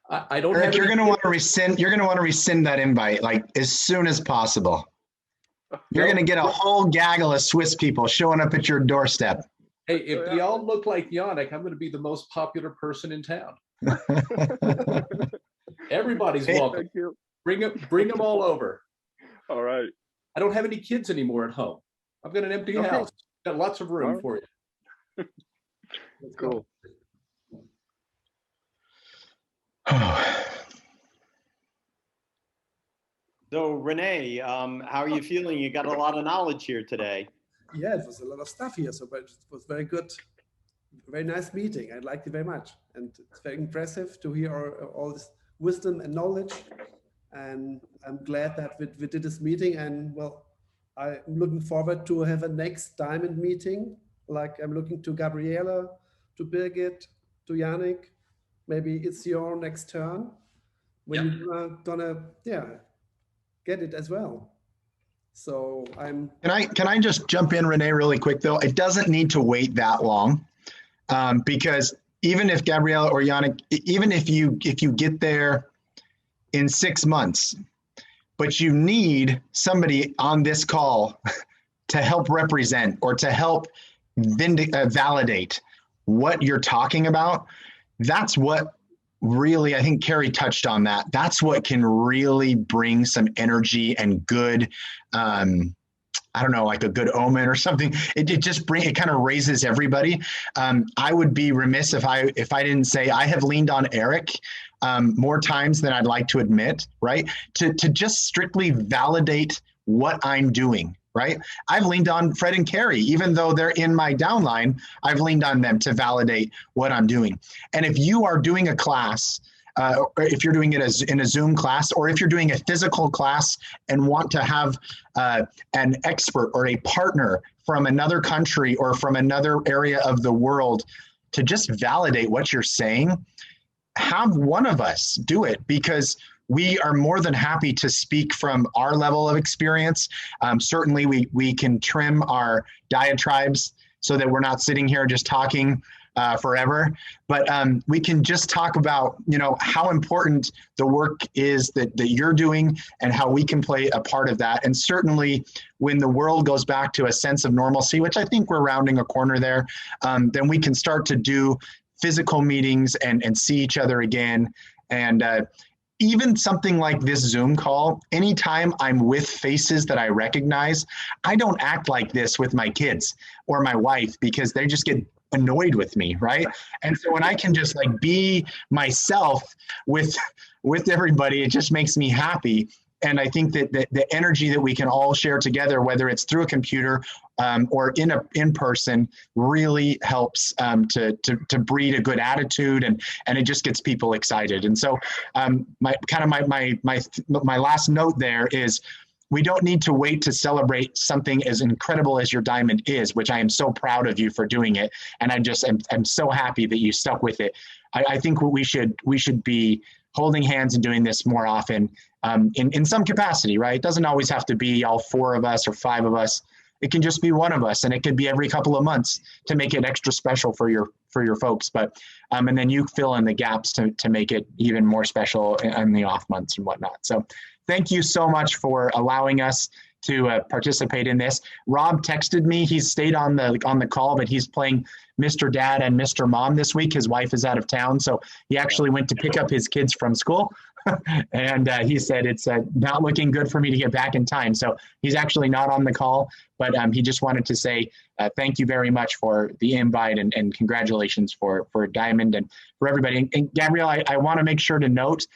I don't.
Eric, you're going to want to rescind. You're going to want to rescind that invite like as soon as possible. You're going to get a whole gaggle of Swiss people showing up at your doorstep.
Hey, if they all look like Yannick, I'm going to be the most popular person in town. Everybody's welcome. Thank you. Bring them all over.
All right.
I don't have any kids anymore at home. I've got an empty house. Got lots of room for you.
Cool.
So Renee, how are you feeling? You got a lot of knowledge here today.
Yeah, it was a lot of stuff here, so but it was very good, very nice meeting. I liked it very much, and it's very impressive to hear all this wisdom and knowledge. And I'm glad that we did this meeting, and well, I'm looking forward to have a next diamond meeting. Like I'm looking to Gabriela, to Birgit, to Yannick. Maybe it's your next turn when you're gonna get it as well. So I'm.
Can I just jump in, Renee, really quick though? It doesn't need to wait that long, because even if Gabriela or Yannick, even if you get there in 6 months, but you need somebody on this call to help represent or to help validate what you're talking about. That's what really, I think Carrie touched on that. That's what can really bring some energy and good, I don't know, like a good omen or something. It kind of raises everybody. I would be remiss if I didn't say I have leaned on Eric more times than I'd like to admit, right? To just strictly validate what I'm doing, right? I've leaned on Fred and Carrie, even though they're in my downline, I've leaned on them to validate what I'm doing. And if you are doing a class, or if you're doing it as in a Zoom class, or if you're doing a physical class and want to have an expert or a partner from another country or from another area of the world to just validate what you're saying, have one of us do it, because we are more than happy to speak from our level of experience. Certainly we can trim our diatribes so that we're not sitting here just talking forever, but we can just talk about, you know, how important the work is that you're doing and how we can play a part of that. And certainly when the world goes back to a sense of normalcy, which I think we're rounding a corner there, then we can start to do physical meetings and see each other again. And even something like this Zoom call, anytime I'm with faces that I recognize, I don't act like this with my kids or my wife because they just get annoyed with me, right? And so when I can just like be myself with everybody, it just makes me happy. And I think that the energy that we can all share together, whether it's through a computer or in person, really helps to breed a good attitude, and it just gets people excited. And so my last note there is, we don't need to wait to celebrate something as incredible as your diamond is, which I am so proud of you for doing it. And I'm so happy that you stuck with it. I think we should be holding hands and doing this more often in some capacity, right? It doesn't always have to be all 4 of us or 5 of us. It can just be one of us, and it could be every couple of months to make it extra special for your folks. But and then you fill in the gaps to make it even more special in the off months and whatnot. So thank you so much for allowing us to participate in this. Rob texted me. He's stayed on the call, but he's playing Mr. Dad and Mr. Mom this week. His wife is out of town, so he actually went to pick up his kids from school. And he said it's not looking good for me to get back in time. So he's actually not on the call, but he just wanted to say thank you very much for the invite and congratulations for Diamond and for everybody. And Gabrielle, I want to make sure to note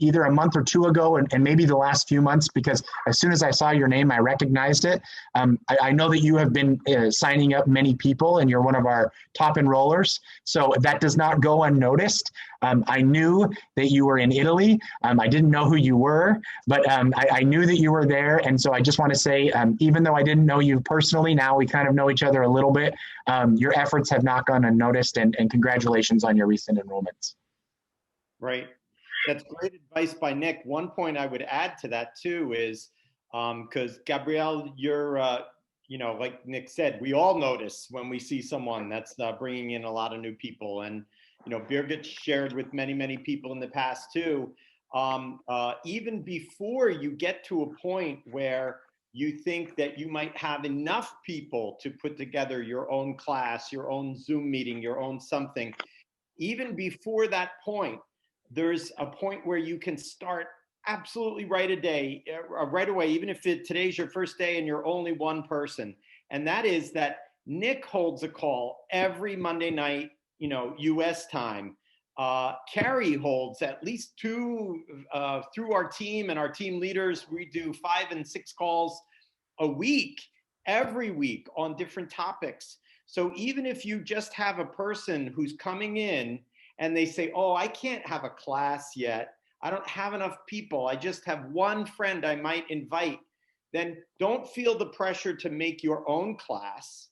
either a month or 2 ago and maybe the last few months, because as soon as I saw your name, I recognized it. I know that you have been signing up many people and you're one of our top enrollers. So that does not go unnoticed. I knew that you were in Italy. I didn't know who you were, but I knew that you were there. And so I just want to say, even though I didn't know you personally, now we kind of know each other a little bit. Your efforts have not gone unnoticed, and congratulations on your recent enrollments.
Right. That's great advice by Nick. One point I would add to that too is, because Gabrielle, you're, like Nick said, we all notice when we see someone that's bringing in a lot of new people. And, Birgit shared with many, many people in the past too. Even before you get to a point where you think that you might have enough people to put together your own class, your own Zoom meeting, your own something, even before that point, there's a point where you can start absolutely right away, even if today's your first day and you're only one person. And that is that Nick holds a call every Monday night, US time. Carrie holds at least 2 through our team and our team leaders. We do 5 and 6 calls a week, every week on different topics. So even if you just have a person who's coming in and they say, oh, I can't have a class yet, I don't have enough people, I just have one friend I might invite, then don't feel the pressure to make your own class.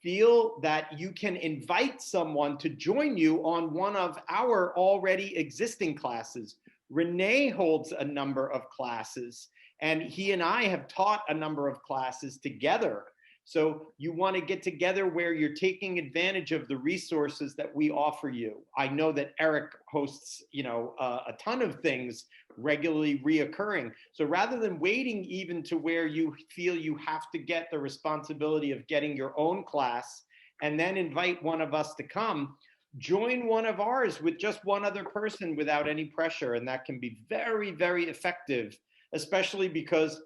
Feel that you can invite someone to join you on one of our already existing classes. Renee holds a number of classes, and he and I have taught a number of classes together. So you want to get together where you're taking advantage of the resources that we offer you. I know that Eric hosts, a ton of things regularly reoccurring. So rather than waiting even to where you feel you have to get the responsibility of getting your own class and then invite one of us to come, join one of ours with just one other person without any pressure. And that can be very, very effective, especially because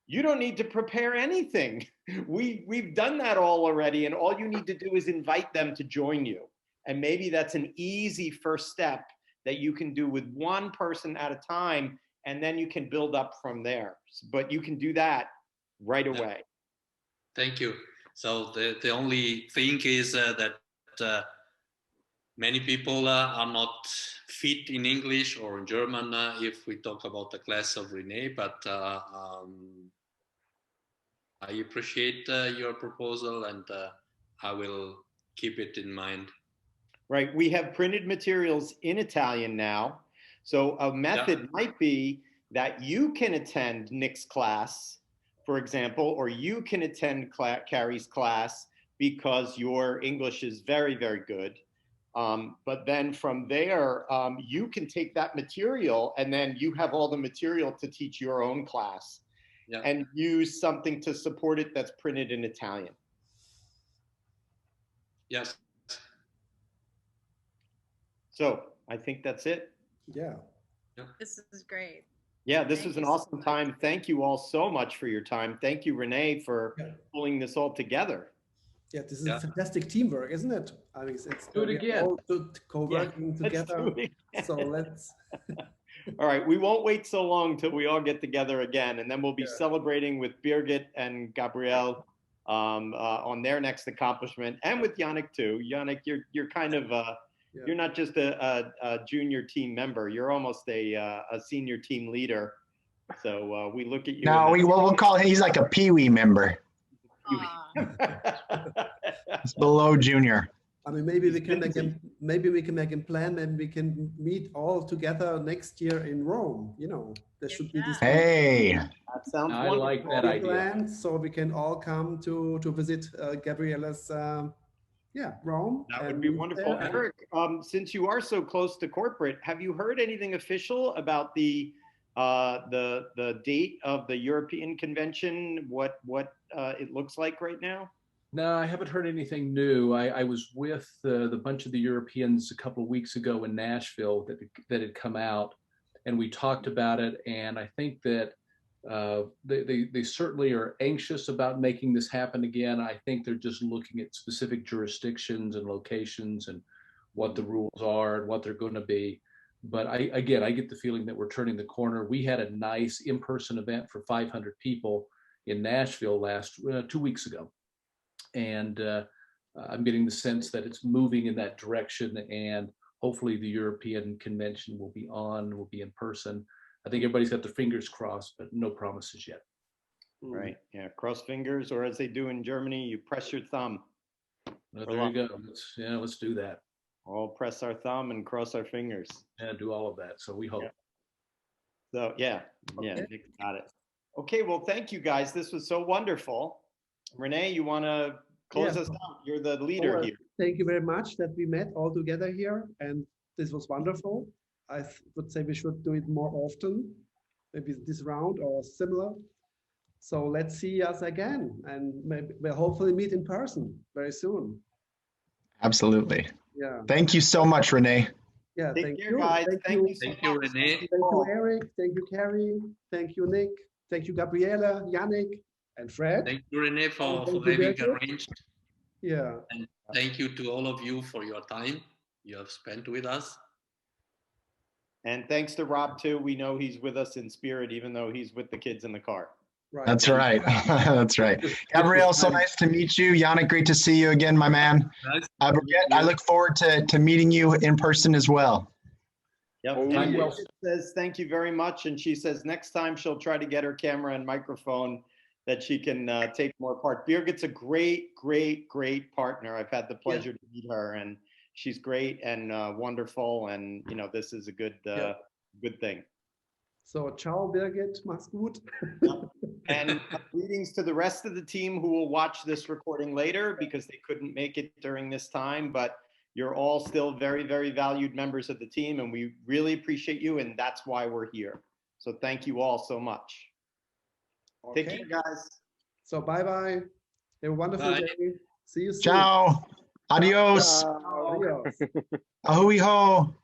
you don't need to prepare anything. We've done that all already, and all you need to do is invite them to join you. And maybe that's an easy first step that you can do with one person at a time, and then you can build up from there. But you can do that right away.
Thank you. So the only thing is that many people are not fit in English or in German if we talk about the class of Renee, but I appreciate your proposal, and I will keep it in mind.
Right. We have printed materials in Italian now. So a method might be that you can attend Nick's class, for example, or you can attend Carrie's class because your English is very, very good. But then from there, you can take that material and then you have all the material to teach your own class and use something to support it that's printed in Italian.
Yes.
So I think that's it.
Yeah.
This is great.
Yeah, this
Thank
was an
you so
awesome
much.
time. Thank you all so much for your time. Thank you, Renee, for pulling this all together.
Yeah, this is fantastic teamwork, isn't it? I mean, it's
Do it again.
all co-working together. So let's.
All right, we won't wait so long till we all get together again, and then we'll be celebrating with Birgit and Gabrielle on their next accomplishment, and with Yannick too. Yannick, you're kind of you're not just a junior team member; you're almost a senior team leader. So we look at you.
No, we'll call him. He's like a peewee member. It's below junior.
I mean, maybe we can make a plan, and we can meet all together next year in Rome. You know, there should be this.
Hey,
that sounds
I like that idea.
Plan, so we can all come to visit Gabriella's. Rome.
That would be wonderful. Eric, since you are so close to corporate, have you heard anything official about the date of the European convention? What it looks like right now?
No, I haven't heard anything new. I was with the bunch of the Europeans a couple of weeks ago in Nashville that had come out, and we talked about it. And I think that they certainly are anxious about making this happen again. I think they're just looking at specific jurisdictions and locations and what the rules are and what they're going to be. But I get the feeling that we're turning the corner. We had a nice in-person event for 500 people in Nashville 2 weeks ago. And I'm getting the sense that it's moving in that direction, and hopefully the European convention will be in person. I think everybody's got their fingers crossed, but no promises yet.
Right. Yeah. Cross fingers, or as they do in Germany, you press your thumb.
There you go. Let's do that.
All press our thumb and cross our fingers.
Yeah, do all of that. So we hope.
So Nick got it. Okay. Well, thank you guys. This was so wonderful. Renee, you want to close us out? You're the leader here.
Thank you very much that we met all together here, and this was wonderful. I would say we should do it more often, maybe this round or similar. So let's see us again, and maybe we'll hopefully meet in person very soon.
Absolutely.
Yeah.
Thank you so much, Renee.
Yeah.
Take care, guys. Thank you,
Renee.
Thank you, Eric. Thank you, Carrie. Thank you, Nick. Thank you, Gabriella, Yannick, and Fred.
Thank you, Renee, for having arranged.
Yeah.
And thank you to all of you for your time you have spent with us.
And thanks to Rob too. We know he's with us in spirit, even though he's with the kids in the car.
Right.
That's right. That's right. Gabrielle, so nice to meet you. Yannick, great to see you again, my man. I look forward to meeting you in person as well.
Yep. And Birgit says thank you very much, and she says next time she'll try to get her camera and microphone that she can take more part. Birgit's a great partner. I've had the pleasure to meet her, and she's great and wonderful, and this is a good thing.
So ciao, Birgit, mach's gut.
And greetings to the rest of the team who will watch this recording later because they couldn't make it during this time, but you're all still very, very valued members of the team, and we really appreciate you, and that's why we're here. So thank you all so much. Okay. Take care, guys.
So bye-bye. Have a wonderful day. See you soon.
Ciao. Adios.
Adios.
Ahui ho.